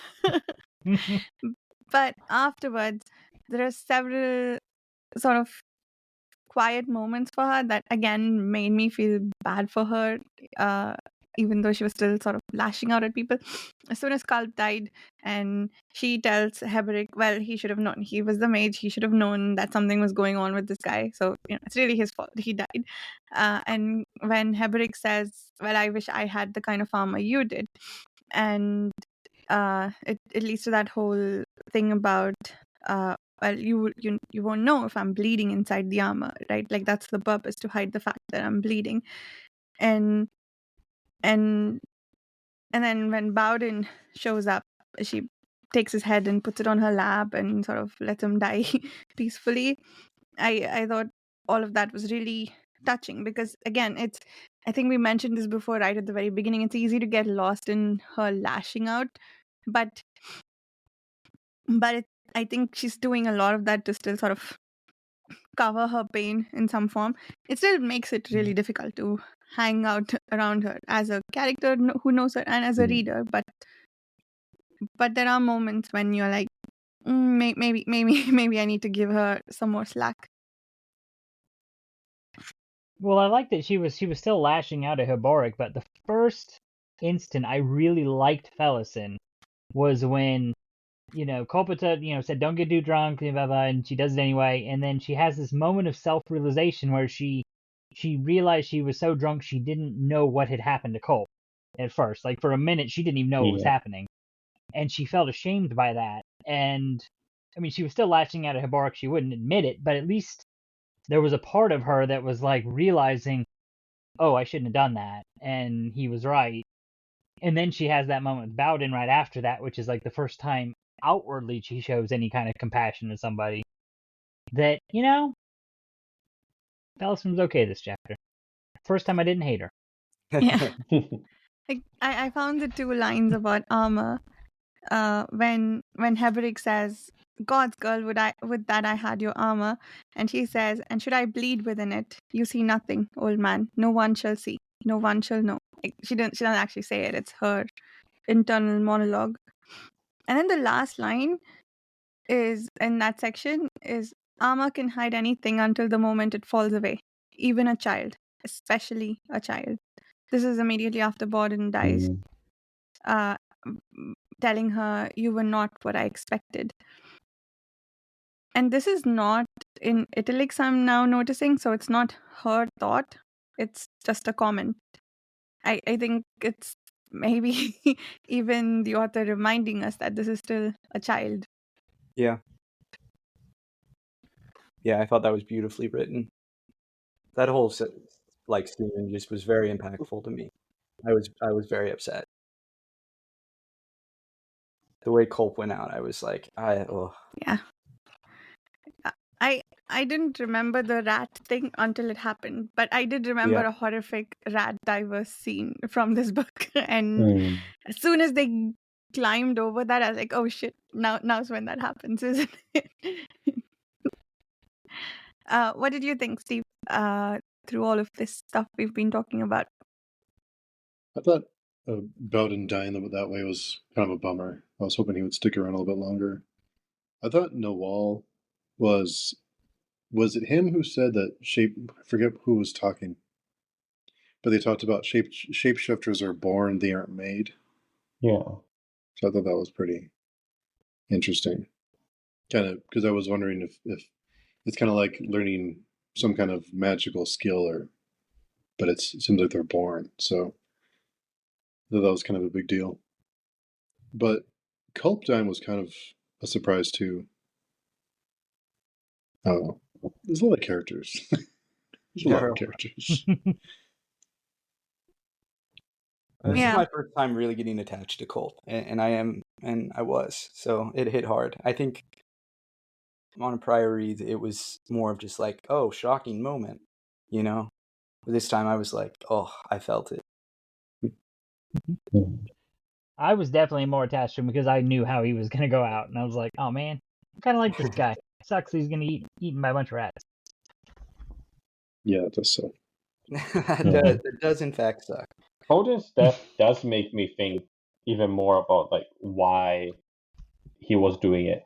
But afterwards, there are several sort of quiet moments for her that again made me feel bad for her, even though she was still sort of lashing out at people. As soon as Culp died and she tells Heberic, well, he should have known. He was the mage. He should have known that something was going on with this guy. So, it's really his fault. He died. And when Heberic says, well, I wish I had the kind of armor you did. And it leads to that whole thing about well, you won't know if I'm bleeding inside the armor, right? Like that's the purpose, to hide the fact that I'm bleeding. And then when Bowden shows up, she takes his head and puts it on her lap and sort of lets him die peacefully. I thought all of that was really touching because again, I think we mentioned this before, right at the very beginning. It's easy to get lost in her lashing out, but I think she's doing a lot of that to still sort of cover her pain in some form. It still makes it really difficult to hang out around her as a character who knows her and as a reader. But there are moments when you're like, maybe I need to give her some more slack. Well, I like that she was still lashing out at Heboric, but the first instant I really liked Felisin was when, Kolpita, said don't get too drunk, blah, blah, blah, and she does it anyway, and then she has this moment of self-realization where she realized she was so drunk she didn't know what had happened to Colt at first. Like for a minute she didn't even know what was happening. And she felt ashamed by that. And I mean, she was still lashing out at Heboric, she wouldn't admit it, but at least there was a part of her that was like realizing, oh, I shouldn't have done that, and he was right. And then she has that moment with Bowden right after that, which is like the first time outwardly she shows any kind of compassion to somebody. That, Felisin was okay this chapter. First time I didn't hate her. Yeah. Like, I found the two lines about armor when Heberic says, God's girl, would that I had your armor, and she says, and should I bleed within it? You see nothing, old man. No one shall see. No one shall know. Like, she doesn't actually say it. It's her internal monologue. And then the last line is in that section is, armor can hide anything until the moment it falls away. Even a child, especially a child. This is immediately after Bowden dies. Telling her, you were not what I expected. And this is not in italics, I'm now noticing, so it's not her thought, it's just a comment. I think it's maybe even the author reminding us that this is still a child. Yeah. Yeah, I thought that was beautifully written. That whole scene just was very impactful to me. I was very upset. The way Culp went out, I was like, Yeah. I didn't remember the rat thing until it happened, but I did remember a horrific rat diverse scene from this book. And as soon as they climbed over that, I was like, oh shit, now's when that happens, isn't it? What did you think, Steve, through all of this stuff we've been talking about? I thought Bowden dying that way was kind of a bummer. I was hoping he would stick around a little bit longer. I thought Nawal was it him who said that I forget who was talking, but they talked about shapeshifters are born, they aren't made. Yeah. So I thought that was pretty interesting. Kind of because I was wondering if it's kind of like learning some kind of magical skill, but it seems like they're born. So I thought that was kind of a big deal. But Culpdime was kind of a surprise too. Oh, there's a lot of characters. There's a lot of characters. This is Yeah. my first time really getting attached to Colt, and I was, so it hit hard. I think on a prior read, it was more of just like, oh, shocking moment, you know? But this time I was like, oh, I felt it. I was definitely more attached to him because I knew how he was going to go out, and I was like, oh man, I kind of like this guy. Sucks he's going to get eaten by a bunch of rats. Yeah, it does so. It does in fact suck. Bowden's death does make me think even more about like why he was doing it.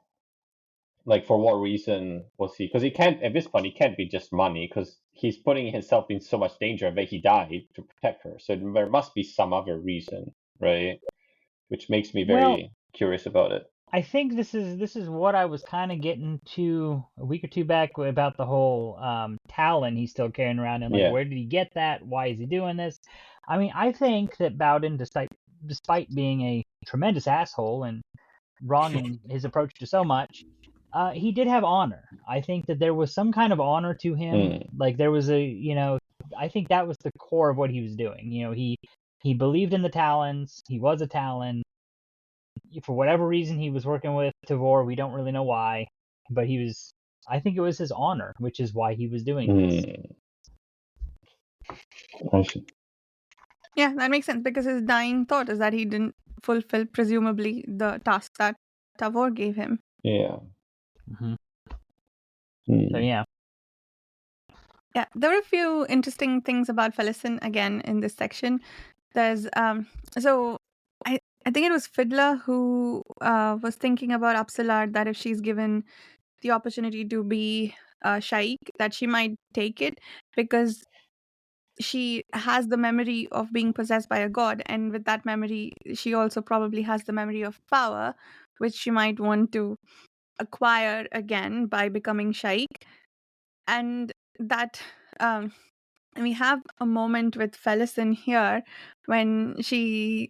Like for what reason was he? Because he can't at this point. He can't be just money because he's putting himself in so much danger that he died to protect her. So there must be some other reason, right? Which makes me very curious about it. I think this is what I was kind of getting to a week or two back about the whole Talon he's still carrying around, and like, Yeah. where did he get that? Why is he doing this? I mean, I think that Bowden, despite being a tremendous asshole and wrong in his approach to so much, he did have honor. I think that there was some kind of honor to him. Like there was I think that was the core of what he was doing. He believed in the Talons. He was a Talon. For whatever reason, he was working with Tavor. We don't really know why, but I think it was his honor, which is why he was doing this. I see. Yeah, that makes sense because his dying thought is that he didn't fulfill, presumably, the task that Tavor gave him. Yeah. So yeah. Yeah, there were a few interesting things about Felisin again in this section. There's so I think it was Fiddler who was thinking about Upsilard that if she's given the opportunity to be Shaik, that she might take it because she has the memory of being possessed by a god, and with that memory, she also probably has the memory of power, which she might want to acquire again by becoming Shaik. And that and we have a moment with Felisin here when she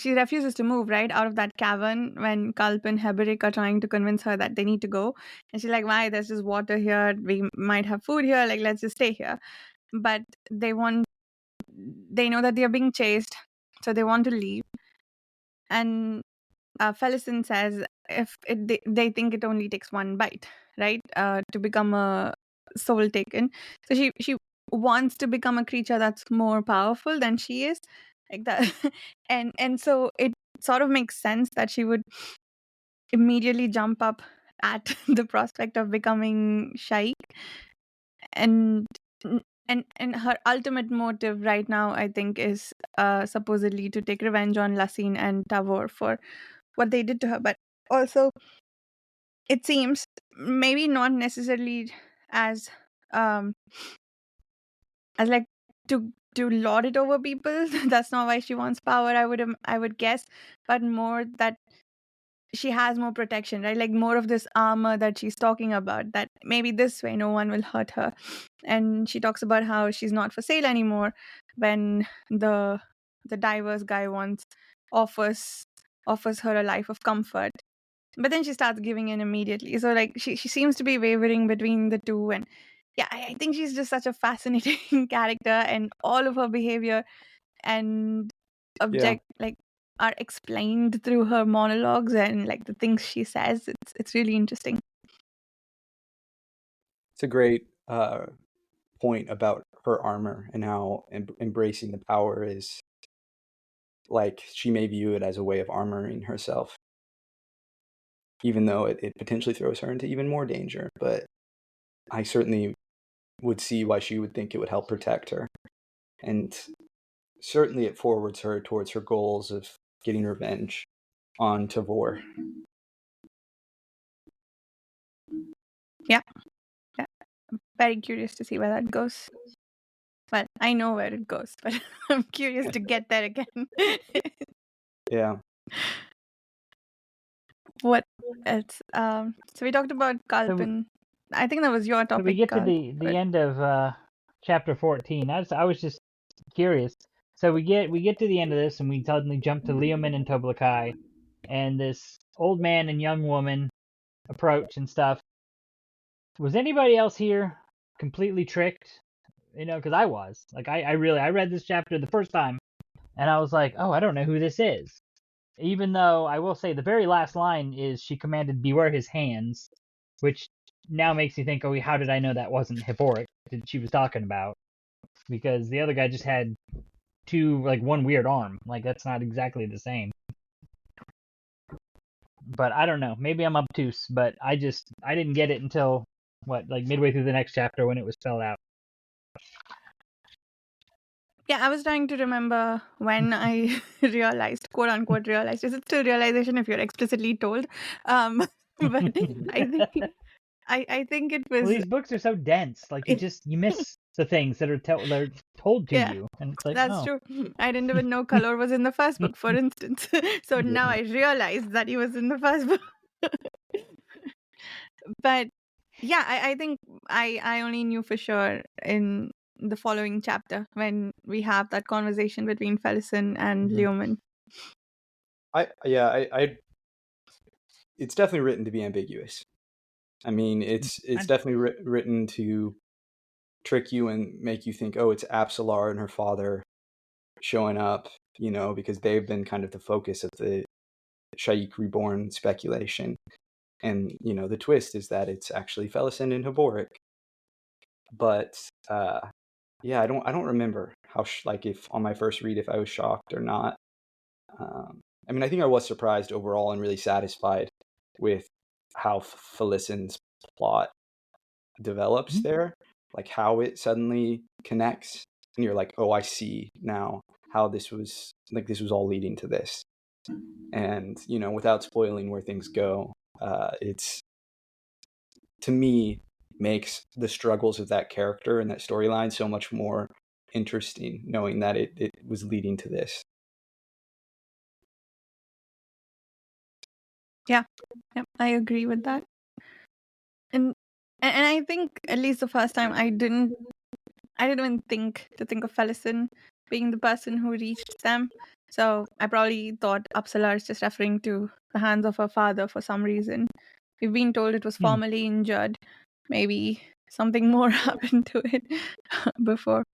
refuses to move right out of that cavern when Culp and Heberic are trying to convince her that they need to go, and she's like, why, there's just water here, we might have food here, like let's just stay here. But they know that they're being chased, so they want to leave. And Felisin says they think it only takes one bite, right, to become a soul taken. So she wants to become a creature that's more powerful than she is, like that. and so it sort of makes sense that she would immediately jump up at the prospect of becoming Shaik. And her ultimate motive right now, I think, is supposedly to take revenge on Lassine and Tavor for what they did to her. But also, it seems maybe not necessarily as like to lord it over people. That's not why she wants power, I would guess, but more that she has more protection, right? Like more of this armor that she's talking about, that maybe this way no one will hurt her. And she talks about how she's not for sale anymore when the diverse guy offers her a life of comfort. But then she starts giving in immediately. So like she seems to be wavering between the two. And yeah, I think she's just such a fascinating character, and all of her behavior and like are explained through her monologues and like the things she says. It's really interesting. It's a great point about her armor and how embracing the power is like she may view it as a way of armoring herself, even though it potentially throws her into even more danger. But I certainly would see why she would think it would help protect her. And certainly it forwards her towards her goals of getting revenge on Tavor. Yeah. I'm very curious to see where that goes. Well, I know where it goes, but I'm curious to get there again. Yeah. What else? So we talked about Kalpan. I think that was your So we topic, get to Carl. the end of chapter 14. I was just curious. So we get to the end of this, and we suddenly jump to Leoman and Toblakai, and this old man and young woman approach and stuff. Was anybody else here completely tricked? Because I was. Like, I read this chapter the first time, and I was like, oh, I don't know who this is. Even though I will say the very last line is she commanded, beware his hands, which now makes me think, oh, how did I know that wasn't Hipporic that she was talking about? Because the other guy just had one weird arm. Like, that's not exactly the same. But I don't know. Maybe I'm obtuse, but I didn't get it until, midway through the next chapter when it was spelled out. Yeah, I was trying to remember when I realized, quote unquote, realized. Is it still realization if you're explicitly told? But I think it Well, was. these books are so dense. Like, you miss the things that are told to Yeah, you, and it's like, that's oh. true. I didn't even know Color was in the first book, for instance. So now I realized that he was in the first book. But yeah, I think I only knew for sure in the following chapter when we have that conversation between Felisin and Leoman. It's definitely written to be ambiguous. I mean, it's definitely written to trick you and make you think, oh, it's Apsalar and her father showing up, because they've been kind of the focus of the Shaik Reborn speculation. And, the twist is that it's actually Felisin and Hipporic. But, I don't remember how, if on my first read, if I was shocked or not. I mean, I think I was surprised overall and really satisfied with how Felisin's plot develops there, like how it suddenly connects, and you're like, oh, I see now how this was all leading to this. And without spoiling where things go, it's, to me, makes the struggles of that character and that storyline so much more interesting, knowing that it was leading to this. Yeah, I agree with that. And I think at least the first time I didn't even think of Felisin being the person who reached them. So I probably thought Uppsala is just referring to the hands of her father for some reason. We've been told it was formerly injured. Maybe something more happened to it before.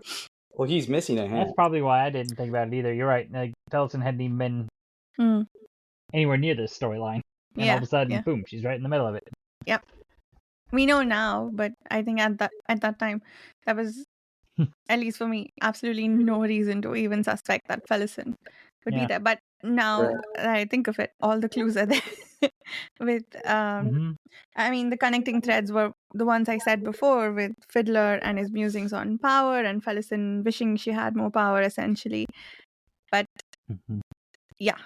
Well, he's missing a hand. That's probably why I didn't think about it either. You're right. Like, Felisin hadn't even been anywhere near this storyline. And all of a sudden, boom, she's right in the middle of it. Yep. We know now, but I think at that time, that was, at least for me, absolutely no reason to even suspect that Felisin would be there. But now that I think of it, all the clues are there. With, I mean, the connecting threads were the ones I said before, with Fiddler and his musings on power, and Felisin wishing she had more power, essentially. But yeah.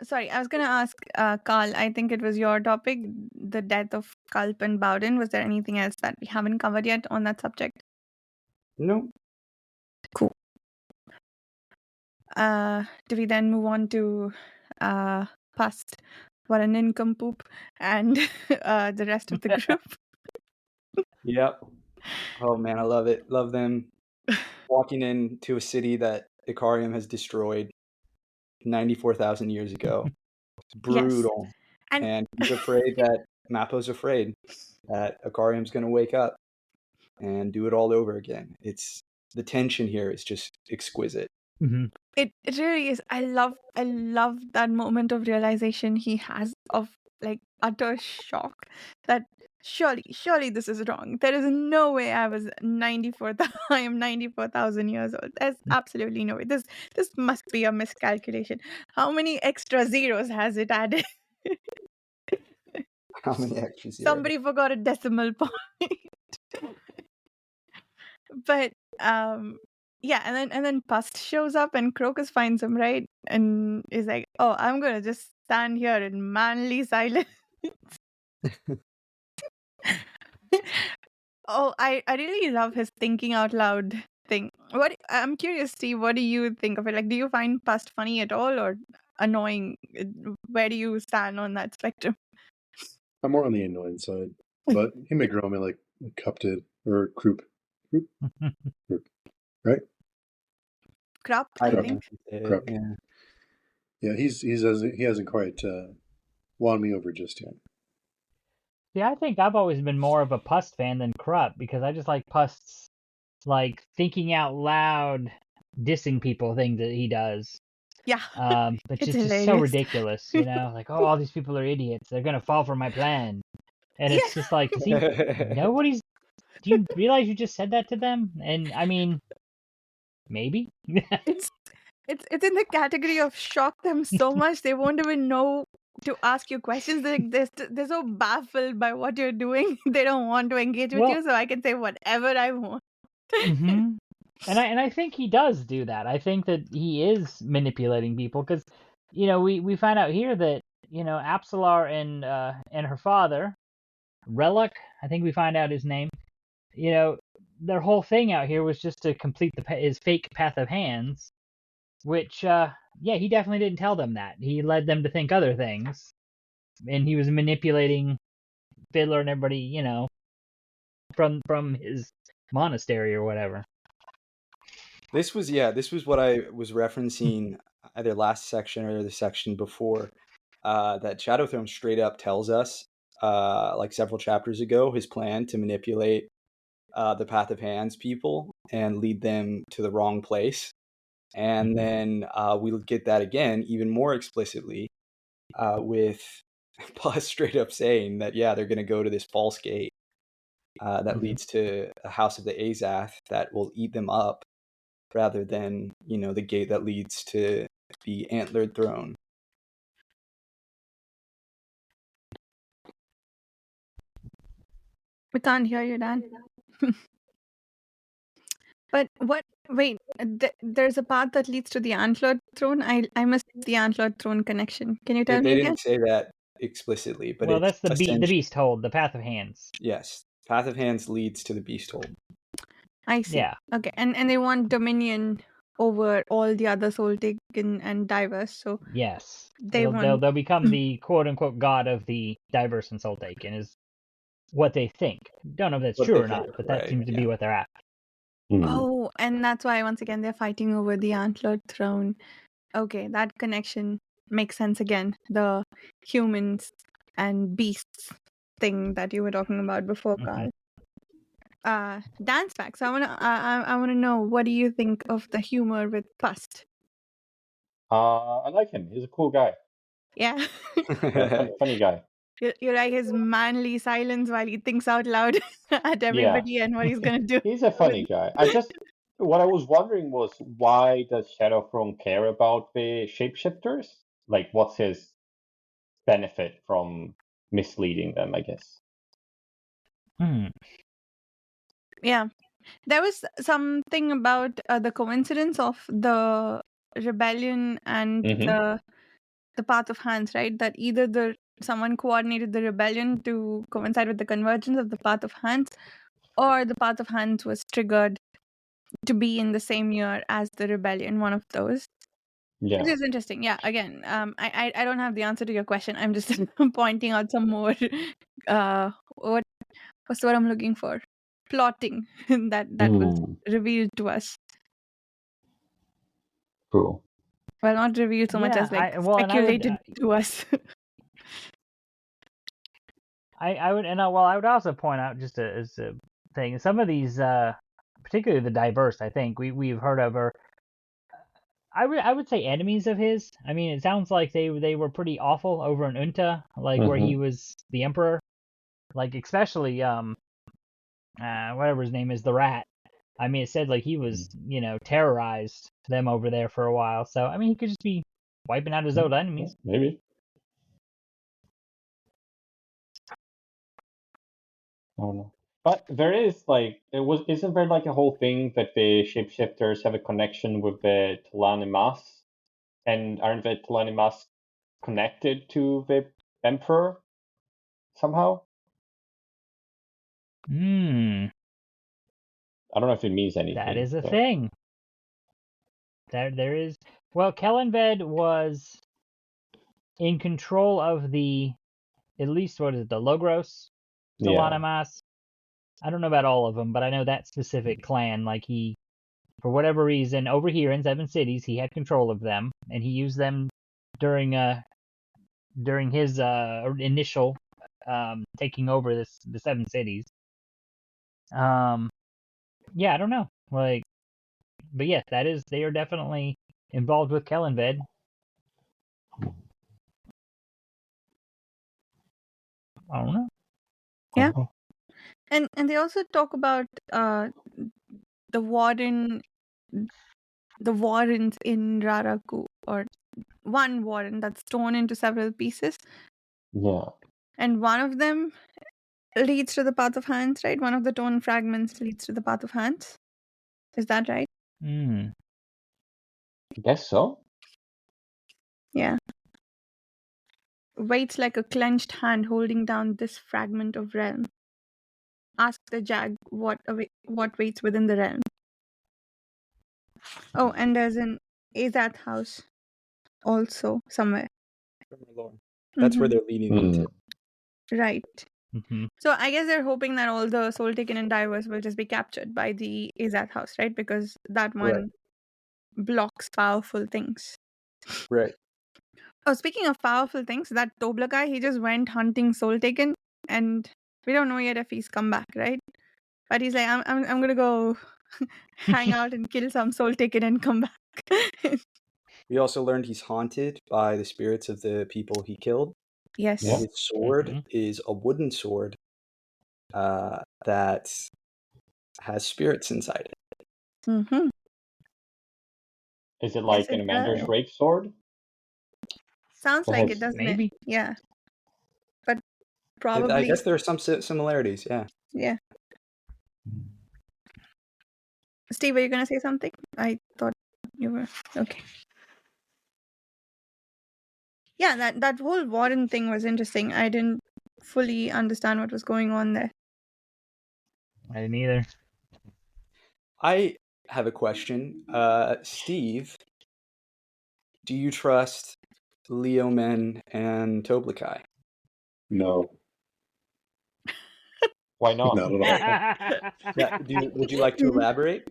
Sorry, I was going to ask Carl, I think it was your topic, the death of Colt and Bowden. Was there anything else that we haven't covered yet on that subject? No. Cool. Do we then move on to past what a nincompoop and the rest of the group? Yep. Oh man, I love it. Love them walking into a city that Icarium has destroyed 94,000 years ago. It's brutal. Yes. And he's afraid that Mappo's afraid that Icarium's going to wake up and do it all over again. It's the tension here is just exquisite. It really is. I love that moment of realization he has of like utter shock that surely this is wrong. There is no way I was 94,000. I am 94,000 years old. There's absolutely no way. This must be a miscalculation. How many extra zeros has it added? How many extra zeros? Somebody forgot a decimal point. But yeah, and then Pust shows up and Crocus finds him, right? And is like, "Oh, I'm gonna just stand here in manly silence." Oh, I really love his thinking out loud thing. I'm curious, Steve, what do you think of it? Like, do you find Pust funny at all or annoying? Where do you stand on that spectrum? I'm more on the annoying side, but he may grow me like Cup did or Croup, right? Crop, I I don't think. know. Crop. Yeah. Yeah, he hasn't quite won me over just yet. Yeah, I think I've always been more of a Pust fan than Krupp because I just like Pust's like thinking out loud, dissing people thing that he does. Yeah. But It's just so hilarious. ridiculous, you know, like, oh, all these people are idiots. They're gonna fall for my plan. And Yeah. it's just like, does he know what he's? Do you realize you just said that to them? And I mean, maybe. It's in the category of shock them so much they won't even know to ask you questions. They're so baffled by what you're doing. They don't want to engage with Well, you, so I can say whatever I want. hmm And I think he does do that. I think that he is manipulating people because, you know, we find out here that, you know, Apsalar and her father, Relic, I think we find out his name. You know, their whole thing out here was just to complete his fake path of hands, which yeah, he definitely didn't tell them that. He led them to think other things, and he was manipulating Fiddler and everybody, you know, from his monastery or whatever. This was what I was referencing either last section or the section before. That Shadow Throne straight up tells us, like several chapters ago, his plan to manipulate the Path of Hands people and lead them to the wrong place. And then we'll get that again even more explicitly with Plus straight up saying that, yeah, they're going to go to this false gate that leads to a house of the Azath that will eat them up, rather than, you know, the gate that leads to the Antlered Throne. We can't hear you, Dan. But wait, there's a path that leads to the Antlered Throne. I missed the Antlered Throne connection. Can you tell They me again? didn't say that explicitly, but Well, it's that's the essentially, beast hold, the path of hands. yes, Path of Hands leads to the Beast Hold. I see. Yeah. Okay, and they want dominion over all the other soul taken and diverse. So Yes. they want. They'll become the quote unquote god of the diverse and soul taken is what they think. Don't know if that's What true they or not, think, but that right, seems to yeah. be what they're at. Oh, and that's why once again they're fighting over the Antlered Throne. Okay, that connection makes sense again. The humans and beasts thing that you were talking about before, Carl. Dance facts. I wanna know, what do you think of the humor with Pust? I like him. He's a cool guy. Yeah. Yeah, funny guy. You like his manly silence while he thinks out loud at everybody and what he's gonna do. He's a funny guy. What I was wondering was, why does Shadowthrone care about the shapeshifters? Like, what's his benefit from misleading them, I guess? Yeah. There was something about the coincidence of the rebellion and the path of hands, right? That either someone coordinated the rebellion to coincide with the convergence of the path of hands, or the path of hands was triggered to be in the same year as the rebellion. One of those. Yeah. It is interesting. Yeah. Again, I don't have the answer to your question. I'm just pointing out some more. What's what I'm looking for? Plotting that was revealed to us. Cool. Well, not revealed so much Yeah, as like and I would speculated to us. I would also point out just as a thing, some of these particularly the diverse, I think we've heard of, or I would say enemies of his. I mean, it sounds like they were pretty awful over in Unta, like where he was the emperor, like especially whatever his name is, the rat. I mean, it said like he was, you know, terrorized them over there for a while. So I mean, he could just be wiping out his old enemies. Maybe. I don't know. But there is isn't there like a whole thing that the shapeshifters have a connection with the Talanimas? And aren't the Talanimas connected to the Emperor somehow? Hmm, I don't know if it means that anything. is a But thing. There is. Well, Kellenved was in control of at least what is it, the Logros yeah, Solanamas. I don't know about all of them, but I know that specific clan. Like for whatever reason, over here in Seven Cities, he had control of them, and he used them during his initial taking over the Seven Cities. Yeah, I don't know. Like, but yes, they are definitely involved with Kellenved. I don't know. Yeah. And they also talk about the warden, the warrens in Raraku, or one warren that's torn into several pieces, yeah. and one of them leads to the path of hands, right? One of the torn fragments leads to the path of hands. Is that right? Hmm. I guess so. Yeah. Waits like a clenched hand holding down this fragment of realm. Ask the Jag what waits within the realm. Oh, and there's an Azath house also somewhere. That's where Mhm. they're leading them to. Right. Mm-hmm. So I guess they're hoping that all the soul taken and divers will just be captured by the Azath house, right? Because that one blocks powerful things. Right. Oh, speaking of powerful things, that Tobler guy, he just went hunting soul taken, and we don't know yet if he's come back, right? But he's like, I'm gonna go hang out and kill some soul taken and come back. We also learned he's haunted by the spirits of the people he killed. Yes. Yeah. His sword Mhm. is a wooden sword that has spirits inside it. Mm-hmm. Is it like an it Amander's does. Rake sword? Sounds That like has- it, doesn't it? Maybe. Yeah. But I probably, guess there are some similarities, yeah. yeah. Steve, are you gonna say something? I thought you were. Okay. Yeah, that whole Warren thing was interesting. I didn't fully understand what was going on there. I didn't either. I have a question. Steve, do you trust Leomen and Toblikai? No, Why not? not at all. Yeah, would you like to elaborate?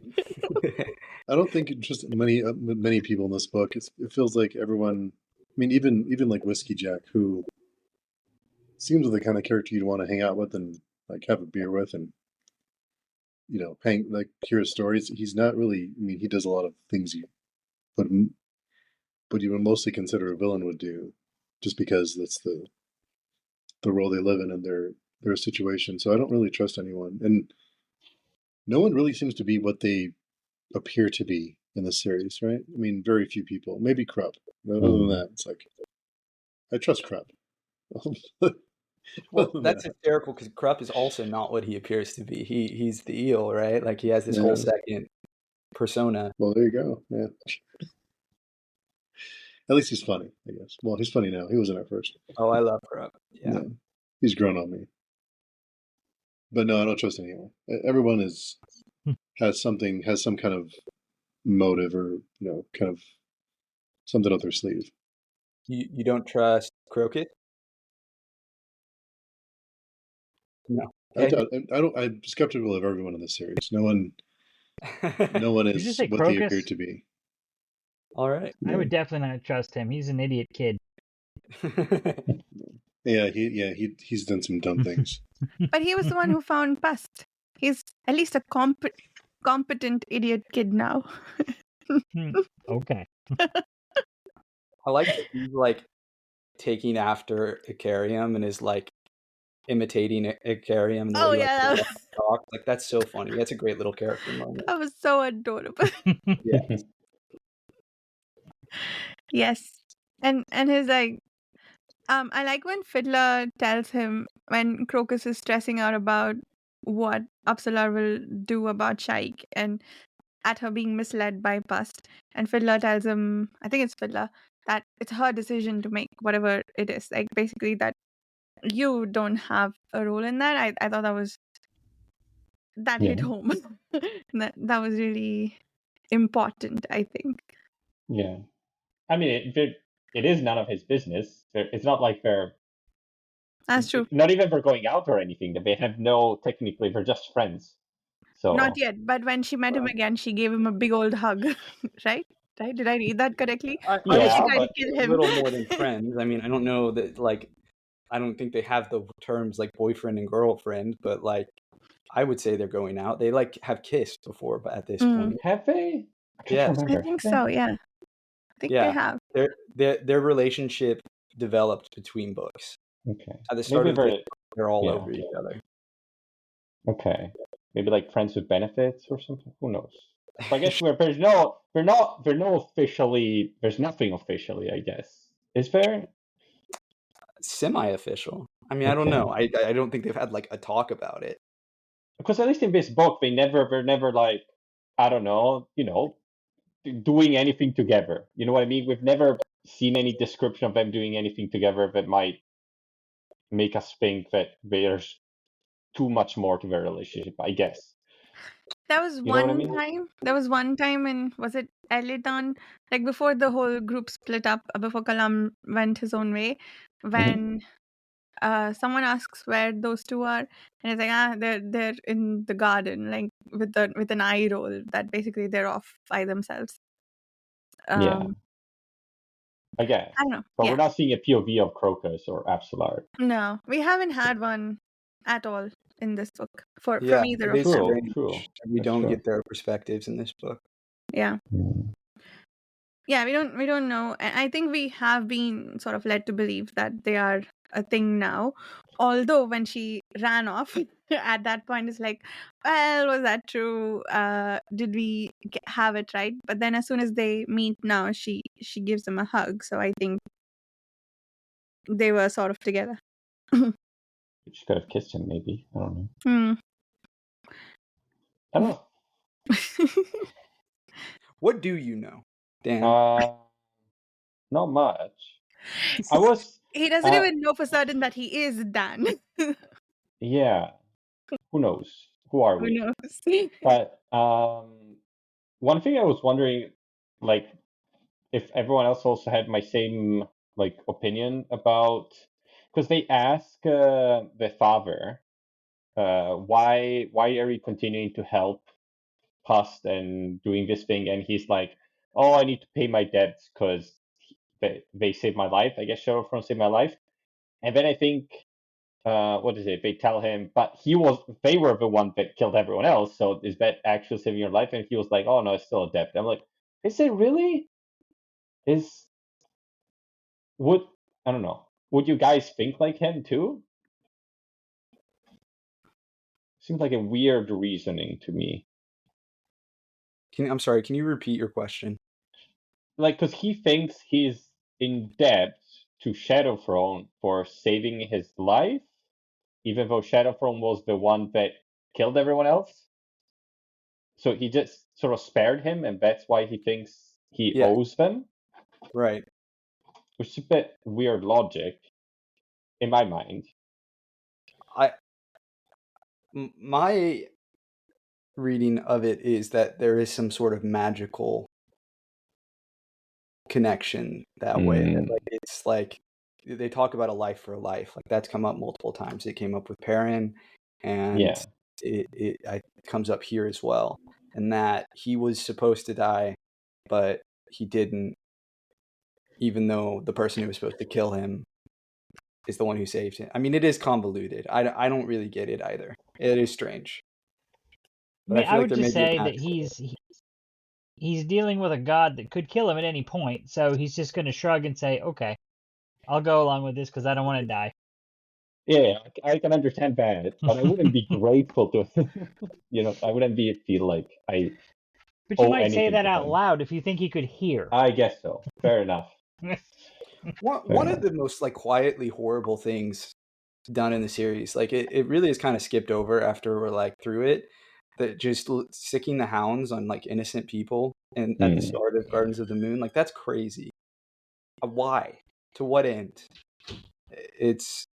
I don't think just many people in this book. It feels like everyone. I mean, even like Whiskey Jack, who seems like the kind of character you'd want to hang out with and like have a beer with, and hang like hear his stories. He's not really. I mean, he does a lot of things but you would mostly consider a villain would do, just because that's the role they live in and their situation. So I don't really trust anyone, and no one really seems to be what they appear to be in this series, right? I mean, very few people. Maybe Krupp. Other than that, it's like I trust Krupp. Well, that's hysterical because Krupp is also not what he appears to be. He's the eel, right? Like he has this whole second persona. Well, there you go. Yeah. At least he's funny, I guess. Well, he's funny now. He wasn't at first. Oh, I love Krupp. Yeah. He's grown on me. But no, I don't trust anyone. Everyone has some kind of motive, or kind of something up their sleeve. You don't trust Crooked? No. I'm skeptical of everyone in this series. No one Did you just is say what they appear Crocus? to be. All right. I would definitely not trust him. He's an idiot kid. Yeah, he's done some dumb things. But he was the one who found Pust. He's at least a competent idiot kid now. Okay. I like that he's like taking after Icarium and is like imitating Icarium and the way he yeah, talks. Like that's so funny. That's a great little character moment. that was so adorable. Yeah. Yes. And his like I like when Fiddler tells him, when Crocus is stressing out about what Upsalar will do about Shaik and at her being misled by Pust. And Fiddler tells him, I think it's Fiddler, that it's her decision to make whatever it is. Like basically that you don't have a role in that. I thought that hit Yeah. home. that was really important, I think. Yeah. I mean, it is none of his business. It's not like they're That's true. not even for going out or anything. They have no technically. They're just friends. Not So yet, but when she met him again, she gave him a big old hug. Right? Right? Did I read that correctly? I would She yeah, say tried to but kill a him. little more than friends. I mean, I don't know that like I don't think they have the terms like boyfriend and girlfriend, but like I would say they're going out. They like have kissed before, but at this point, have they? I can't yes, I remember. think Have so, they? yeah. I think they yeah, have. their relationship developed between books. Okay. At the start Maybe of the they're all yeah. over each other. Okay. Maybe like friends with benefits or something. Who knows? So I guess there's nothing officially. I guess is there? Semi-official. I mean, I don't Okay. know. I don't think they've had like a talk about it. Because at least in this book, they're never like, I don't know, doing anything together. You know what I mean? We've never seen any description of them doing anything together that might make us think that there's too much more to their relationship, I guess. There was You know what I one mean? time. There was one time in, was it Eliton? Like before the whole group split up, before Kalam went his own way, when someone asks where those two are, and it's like, they're in the garden, like with an eye roll that basically they're off by themselves. Yeah. I guess. I don't know. But Yeah. we're not seeing a POV of Crocus or Absalard. No, we haven't had one at all in this book from either it of is them. strange. We That's don't true. get their perspectives in this book. Yeah. Yeah, we don't know. And I think we have been sort of led to believe that they are a thing now. Although when she ran off at that point, it's like, well, was that true? Did we have it right? But then as soon as they meet now, she gives them a hug. So I think they were sort of together. She could have kissed him, maybe. I don't know. I Hmm. don't know. What do you know, Dan? Not much. I was. He doesn't even know for certain that he is Dan. Yeah. Who knows? Who are Who we? knows? But one thing I was wondering, like, if everyone else also had my same like opinion about, because they ask the father, why are you continuing to help Pust and doing this thing, and he's like, oh, I need to pay my debts because they saved my life. I guess Shadowfront saved my life, and then I think. What is it? They tell him, but they were the one that killed everyone else. So is that actually saving your life? And he was like, oh no, it's still a debt. I'm like, is it really? I don't know. Would you guys think like him too? Seems like a weird reasoning to me. I'm sorry, can you repeat your question? Like, because he thinks he's in debt to Shadowthrone for saving his life, even though Shadowthrone was the one that killed everyone else. So he just sort of spared him, and that's why he thinks he owes them. Right. Which is a bit weird logic in my mind. My reading of it is that there is some sort of magical connection that way. That, like, it's like they talk about a life for a life. Like that's come up multiple times. It came up with Perrin, and it comes up here as well. And that he was supposed to die, but he didn't, even though the person who was supposed to kill him is the one who saved him. I mean, it is convoluted. I don't really get it either. It is strange. But I would just say that he's dealing with a god that could kill him at any point, so he's just going to shrug and say, okay, I'll go along with this because I don't want to die. Yeah, I can understand that, but I wouldn't be grateful to, I wouldn't feel like I. But you might say that out loud if you think he could hear. I guess so. Fair enough. One of the most like quietly horrible things done in the series. Like it really is kind of skipped over after we're like through it. That just sticking the hounds on like innocent people and at the start of Gardens of the Moon, like that's crazy. Why? To what end? It's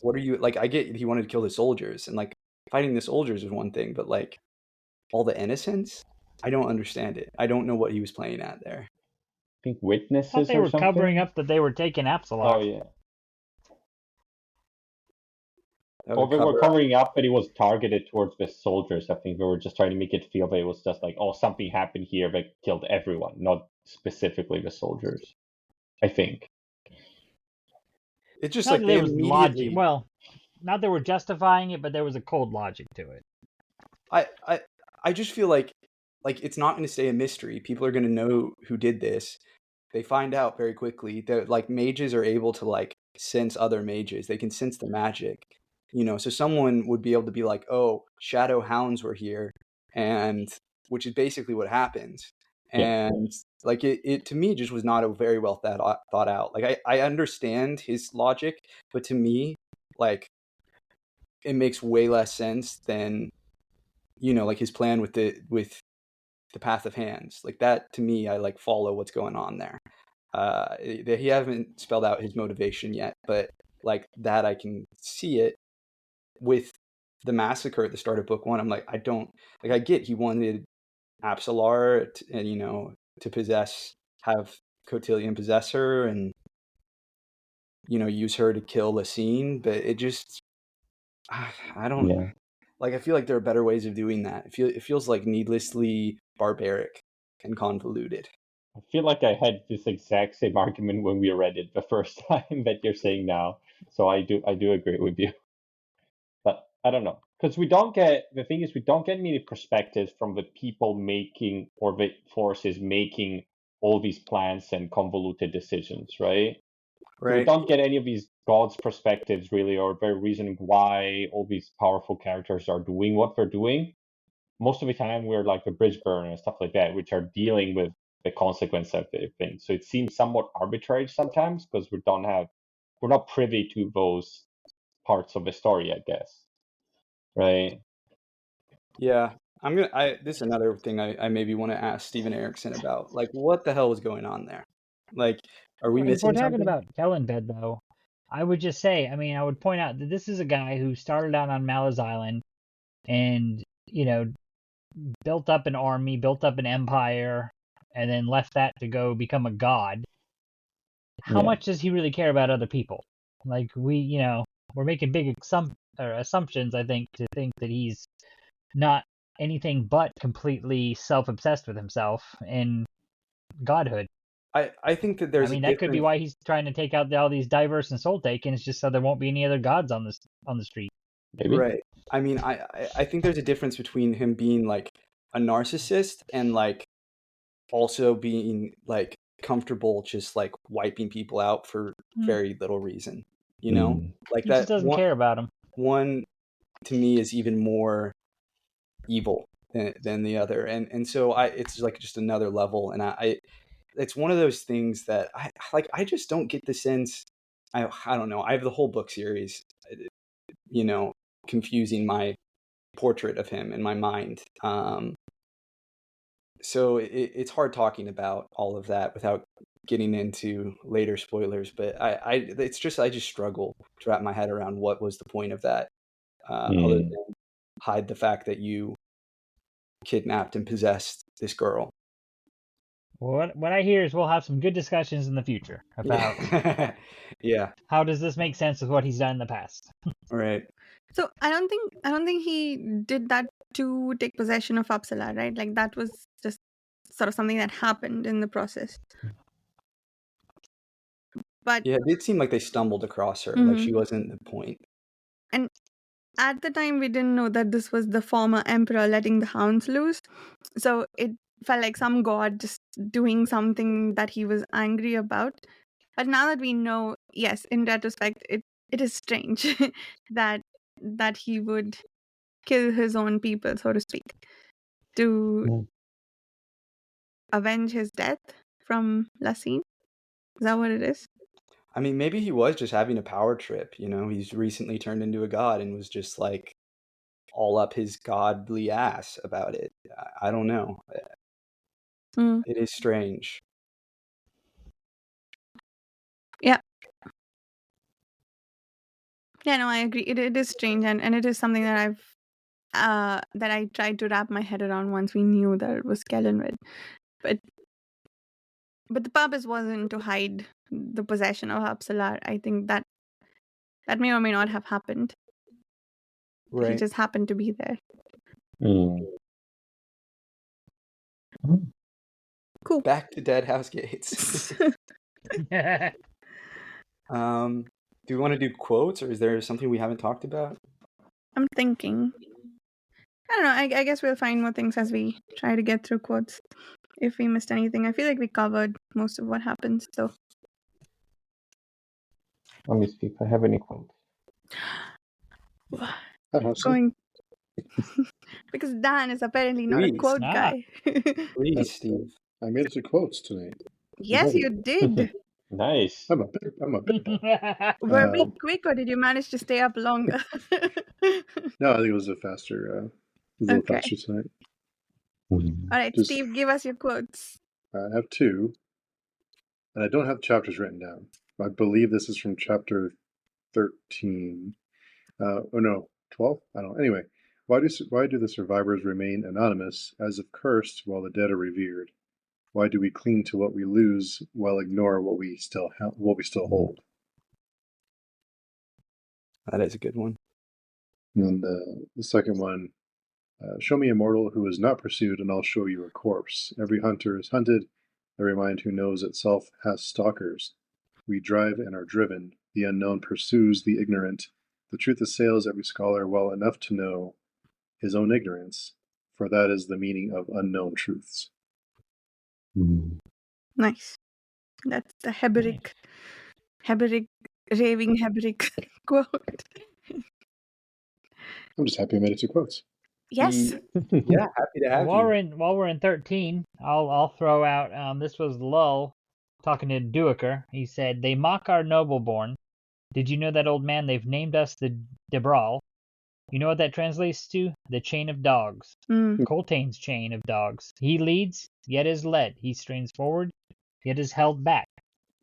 what are you like? I get he wanted to kill the soldiers, and like fighting the soldiers is one thing, but like all the innocents, I don't understand it. I don't know what he was playing at there. I think I thought witnesses they or were covering something. up that they were taking Absalom. Oh yeah. That Or would they were cover up. covering up, but it was targeted towards the soldiers. I think they were just trying to make it feel that it was just like, oh, something happened here that killed everyone, not specifically the soldiers. I think. It's just Not like that they there was logic. immediately. Well, not that we're justifying it, but there was a cold logic to it. I just feel like it's not going to stay a mystery. People are going to know who did this. They find out very quickly that like mages are able to like sense other mages. They can sense the magic, so someone would be able to be like, oh, shadow hounds were here, and which is basically what happens. Yeah. And like it to me just was not a very well thought out. Like I understand his logic, but to me, like it makes way less sense than like his plan with the path of hands. Like that to me, I like follow what's going on there. He haven't spelled out his motivation yet, but like that I can see it with the massacre at the start of book one. I'm like, I don't like. I get he wanted Absalar and to have Cotillion possess her and use her to kill Lysine, but it just I don't Yeah. like. I feel like there are better ways of doing that. It feels like needlessly barbaric and convoluted. I feel like I had this exact same argument when we read it the first time that you're saying now. So I do agree with you. But I don't know. Because the thing is, we don't get many perspectives from the people making or the forces making all these plans and convoluted decisions, right? So we Right. don't get any of these gods' perspectives really, or their reasoning why all these powerful characters are doing what they're doing. Most of the time, we're like the bridge burner and stuff like that, which are dealing with the consequence of the thing. So it seems somewhat arbitrary sometimes because we're not privy to those parts of the story, I guess. Right? Yeah. This is another thing I maybe want to ask Steven Erikson about. Like, what the hell was going on there? Like, are we If we're missing talking something? about Kellenbed, though, I would just say, I would point out that this is a guy who started out on Malaz Island and, built up an army, built up an empire, and then left that to go become a god. How Yeah. much does he really care about other people? Like, we're making big assumptions, I think, to think that he's not anything but completely self-obsessed with himself and godhood. I think that there's a That could be difference. why he's trying to take out all these diverse and soul takens, just so there won't be any other gods on the street. Maybe. Right. I mean, I think there's a difference between him being like a narcissist and like also being like comfortable just like wiping people out for very little reason. Like He just that doesn't care about him. one to me is even more evil than the other, and so it's like just another level, and I it's one of those things that I just don't get the sense. I don't know. I have the whole book series, you know, confusing my portrait of him in my mind. So it's hard talking about all of that without getting into later spoilers. But it's just I just struggle to wrap my head around what was the point of that, other than hide the fact that you kidnapped and possessed this girl. Well, what I hear is we'll have some good discussions in the future about Yeah. how does this make sense with what he's done in the past. Right. So I don't think he did that to take possession of Uppsala, right? Like that was just sort of something that happened in the process. But Yeah, it did seem like they stumbled across her. Like Mhm. she wasn't the point. And at the time we didn't know that this was the former emperor letting the hounds loose. So it felt like some god just doing something that he was angry about. But now that we know, yes, in retrospect, it is strange that he would kill his own people, so to speak, to avenge his death from Lysine. Is that what it is? I mean, maybe he was just having a power trip. He's recently turned into a god and was just like all up his godly ass about it. I don't know. Mm. It is strange. Yeah. Yeah, no, I agree. It is strange, and it is something that I tried to wrap my head around once we knew that it was Kellenwood. But the purpose wasn't to hide the possession of Upsalar. I think that may or may not have happened. He Right. just happened to be there. Mm. Cool. Back to Deadhouse Gates. Do we want to do quotes, or is there something we haven't talked about? I'm thinking. I don't know. I guess we'll find more things as we try to get through quotes. If we missed anything, I feel like we covered most of what happens. So Let me see if I have any quotes. I have some. going because Dan is apparently not a Please. quote Ah. guy. Please, Steve. I made it to quotes tonight. Yes, you did. Nice. I'm a big boy. Were we quick, or did you manage to stay up longer? No, I think it was a little Okay. faster tonight. All right, Just- Steve, give us your quotes. I have two, and I don't have chapters written down. I believe this is from chapter 13. Oh no, 12? I don't know. Anyway, why do the survivors remain anonymous, as if cursed, while the dead are revered? Why do we cling to what we lose while ignore what we still hold? That is a good one. And the second one, show me a mortal who is not pursued, and I'll show you a corpse. Every hunter is hunted. Every mind who knows itself has stalkers. We drive and are driven. The unknown pursues the ignorant. The truth assails every scholar well enough to know his own ignorance, for that is the meaning of unknown truths. Nice. That's the Heberic, raving Heberic quote. I'm just happy I made it to quotes. Yes. Yeah, happy to have While you. we're in 13, I'll throw out. This was Lull talking to Duiker. He said, "They mock our nobleborn. Did you know that, old man? They've named us the Debral. You know what that translates to? The chain of dogs. Mm. Coltain's chain of dogs. He leads, yet is led. He strains forward, yet is held back.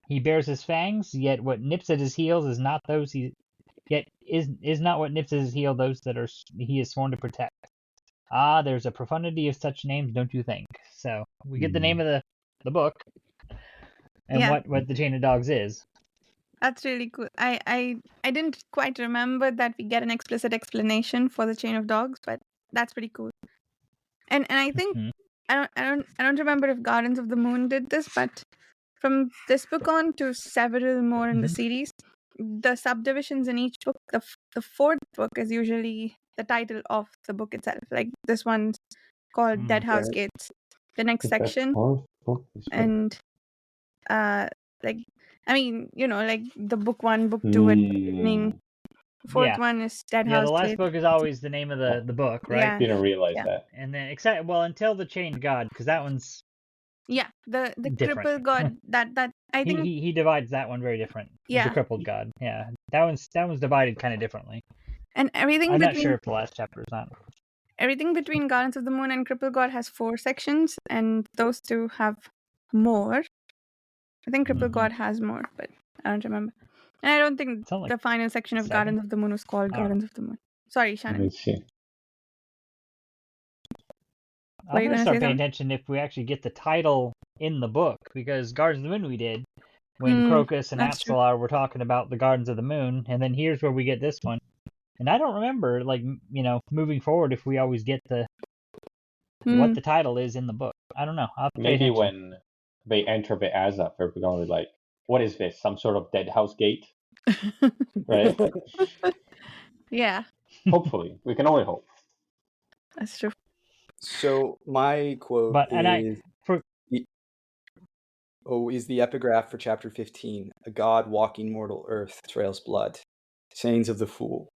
He bears his fangs, yet what nips at his heels is not those he yet is not what nips at his heel those that he is sworn to protect. Ah, there's a profundity of such names, don't you think?" So we get the name of the book and Yeah. what the chain of dogs is. That's really cool. I didn't quite remember that we get an explicit explanation for the chain of dogs, but that's pretty cool. And I think Mhm. I don't remember if Gardens of the Moon did this, but from this book on to several more in the series, the subdivisions in each book, the fourth book is usually the title of the book itself. Like this one's called Deadhouse Right. Gates. The next section, and like I mean, like the book 1, book 2 at the beginning. Fourth Yeah. one is Yeah, Deadhouse the last Gates. book is always the name of the book, right? Yeah. Didn't realize Yeah. that. And then until the Chain of God, because that one's Yeah, the different. crippled god that I think he divides that one very different. Yeah. The crippled god. Yeah, that one's divided kind of differently. and everything I'm not between sure if the last chapter is not. everything between Gardens of the Moon and Crippled God has 4 sections, and those two have more. I think Crippled God has more, but I don't remember. And I don't think Sounds like the final section of 7. Gardens of the Moon was called I don't Gardens of the Moon. Sorry, Shannon. Let's see. Were I'm you gonna gonna start say paying something? attention if we actually get the title in the book, because Gardens of the Moon we did when Hmm, Crocus and that's true. Apsalar were talking about the Gardens of the Moon, and then here's where we get this one. And I don't remember, like, moving forward, if we always get what the title is in the book. I don't know. I'll have to pay Maybe attention. when they enter the Azap, they're going to be like, what is this? Some sort of Deadhouse Gate? Right? Yeah, Hopefully. We can only hope. that's true. So my quote But and I is for is the epigraph for chapter 15. A god walking mortal earth trails blood. Sayings of the fool.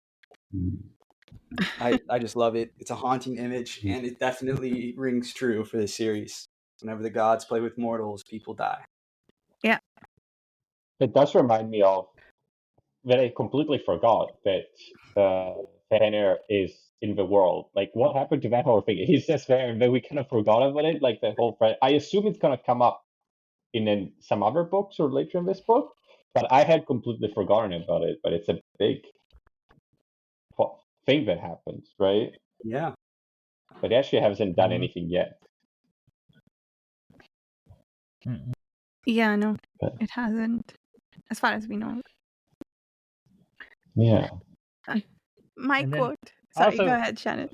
I just love it. It's a haunting image, and it definitely rings true for this series. Whenever the gods play with mortals, people die. Yeah. it does remind me of that I completely forgot that Fenrir is in the world. Like, what happened to that whole thing? He's just there, and then we kind of forgot about it. Like the whole. I assume it's gonna come up in some other books or later in this book, but I had completely forgotten about it. But it's a big thing that happens, right? Yeah. But he actually hasn't done Mhm. anything yet. Mm-mm. Yeah, no, But, it hasn't, as far as we know. yeah. My And then quote. Sorry, go also, ahead, Shannon.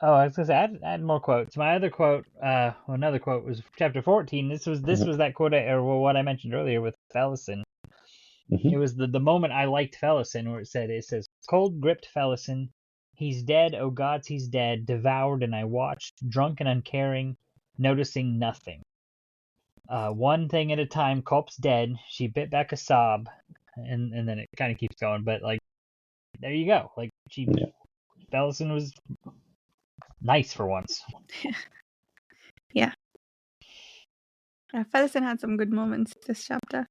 oh, I was gonna say, add more quotes. My other quote, another quote was chapter 14. This was that quote, or what I mentioned earlier with Felisin. Mm-hmm. It was the moment I liked Felisin, where it says, "Cold gripped Felisin. He's dead, oh gods, he's dead, devoured, and I watched, drunk and uncaring, noticing nothing. One thing at a time, Culp's dead. She bit back a sob, and then it kind of keeps going. But like, there you go. Like Yeah. Felisin was nice for once. Yeah. Felisin had some good moments this chapter.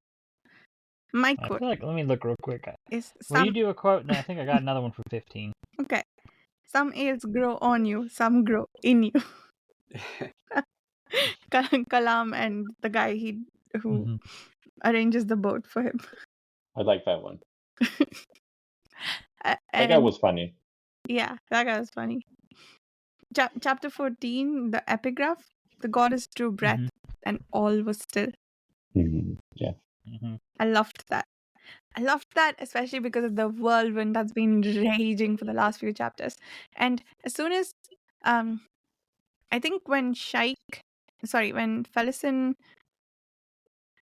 My I quote feel like, let me look real quick. is Will you some. do a quote? No, I think I got another one for 15. Okay. Some ales grow on you, some grow in you. Kalam and the guy who Hmm. arranges the boat for him. I like that one. That guy And was funny. yeah, that guy was funny. Chapter 14, the epigraph. The goddess drew breath and all was still. Mm-hmm. Yeah. Hmm. I loved that. I loved that, especially because of the whirlwind that's been raging for the last few chapters. And as soon as, I think when when Felisin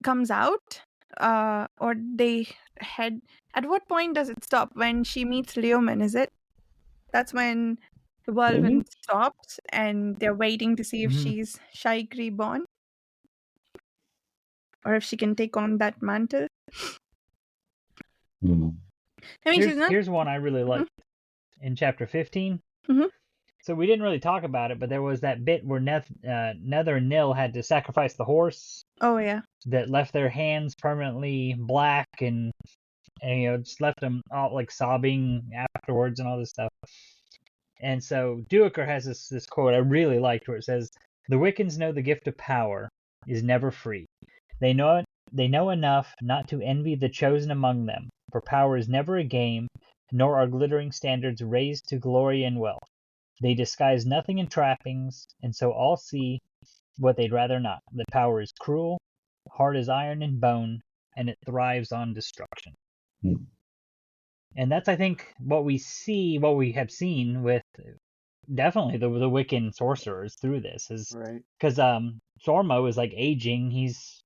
comes out, or they head, at what point does it stop? When she meets Leoman, is it? That's when the whirlwind stops and they're waiting to see if Mhm. she's Shaik reborn, or if she can take on that mantle. Mm-hmm. I mean, she's not. Here's one I really liked in chapter 15. Mhm. So we didn't really talk about it, but there was that bit where Nether and Nil had to sacrifice the horse Oh yeah. that left their hands permanently black and just left them all like sobbing afterwards and all this stuff. And so Duiker has this quote I really liked where it says, "The Wiccans know the gift of power is never free. They know enough not to envy the chosen among them, for power is never a game, nor are glittering standards raised to glory and wealth. They disguise nothing in trappings, and so all see what they'd rather not, that power is cruel, hard as iron and bone, and it thrives on destruction." Mm-hmm. And that's, I think, what we have seen with definitely the Wiccan sorcerers through this is Right. because Sormo is like aging, he's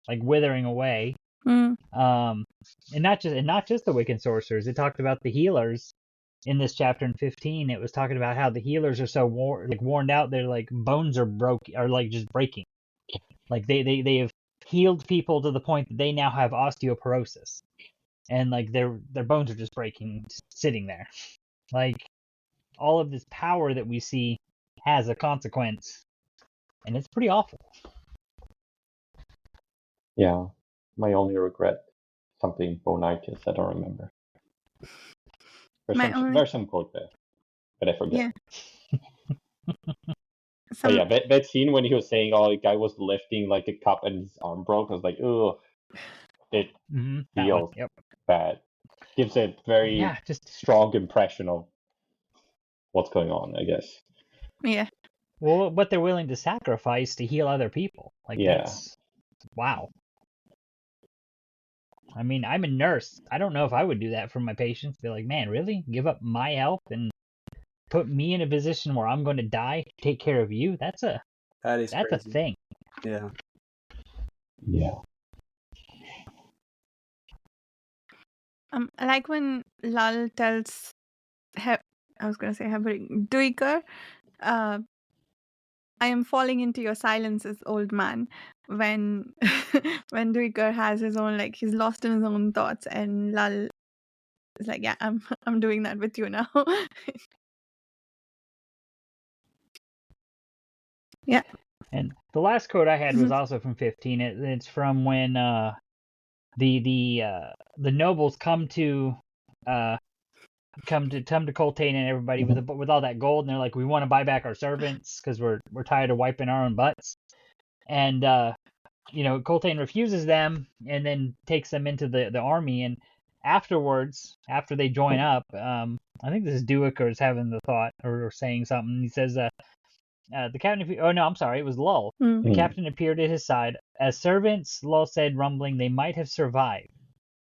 like withering away. Mm. And not just the Wiccan sorcerers. It talked about the healers in this chapter in 15. It was talking about how the healers are so worn out, their like bones are like just breaking. Like they have healed people to the point that they now have osteoporosis, and like their bones are just breaking, just sitting there. Like all of this power that we see has a consequence, and it's pretty awful. Yeah. My only regret, something bonitis. I don't remember. There's some quote there, but I forget. Yeah. But yeah, that scene when he was saying, "Oh, the guy was lifting like a cup and his arm broke," I was like, "Ugh." It That one. feels Yep. bad. Gives a very Yeah, just strong impression of what's going on, I guess. Yeah. what they're willing to sacrifice to heal other people. Like Yeah. that's wow. I mean, I'm a nurse. I don't know if I would do that for my patients. Be like, man, really? Give up my health and put me in a position where I'm going to die to take care of you? That's a Crazy. thing. Yeah. Yeah. Like when Lal tells I was gonna say Duiker, I am falling into your silences, old man. When when Duiker has his own, like, he's lost in his own thoughts, and Lal is like, yeah, I'm doing that with you now. Yeah. And the last quote I had was also from 15. It's from when the nobles come to Coltane and everybody with all that gold, and they're like, we want to buy back our servants because we're tired of wiping our own butts. And Coltane refuses them and then takes them into the army. And afterwards, after they join up, I think this is Duiker is having the thought or saying something. He says, the captain. Oh no, I'm sorry, it was Lull. The captain appeared at his side. As servants, Lull said, rumbling, they might have survived,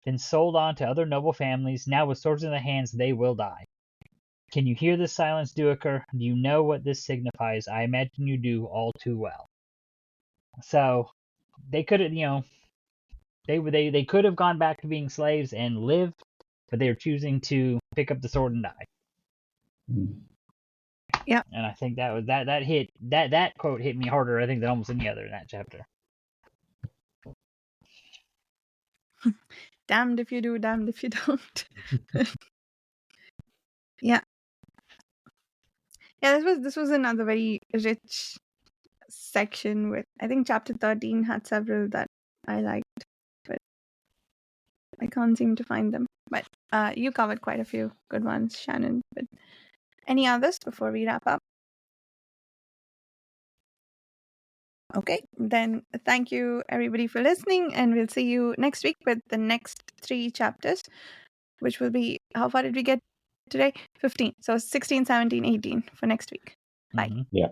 been sold on to other noble families. Now with swords in their hands, they will die. Can you hear this silence, Duiker? Do you know what this signifies? I imagine you do all too well. So they could have, they could have gone back to being slaves and lived, but they were choosing to pick up the sword and die. Yeah. And I think that was that quote hit me harder, I think, than almost any other in that chapter. Damned if you do, damned if you don't. Yeah. Yeah, this was another very rich section with, I think chapter 13 had several that I liked, but I can't seem to find them. But you covered quite a few good ones, Shannon. But any others before we wrap up? Okay, then thank you everybody for listening, and we'll see you next week with the next 3 chapters, which will be, how far did we get today? 15. So 16, 17, 18 for next week. Bye. Mhm. Yeah.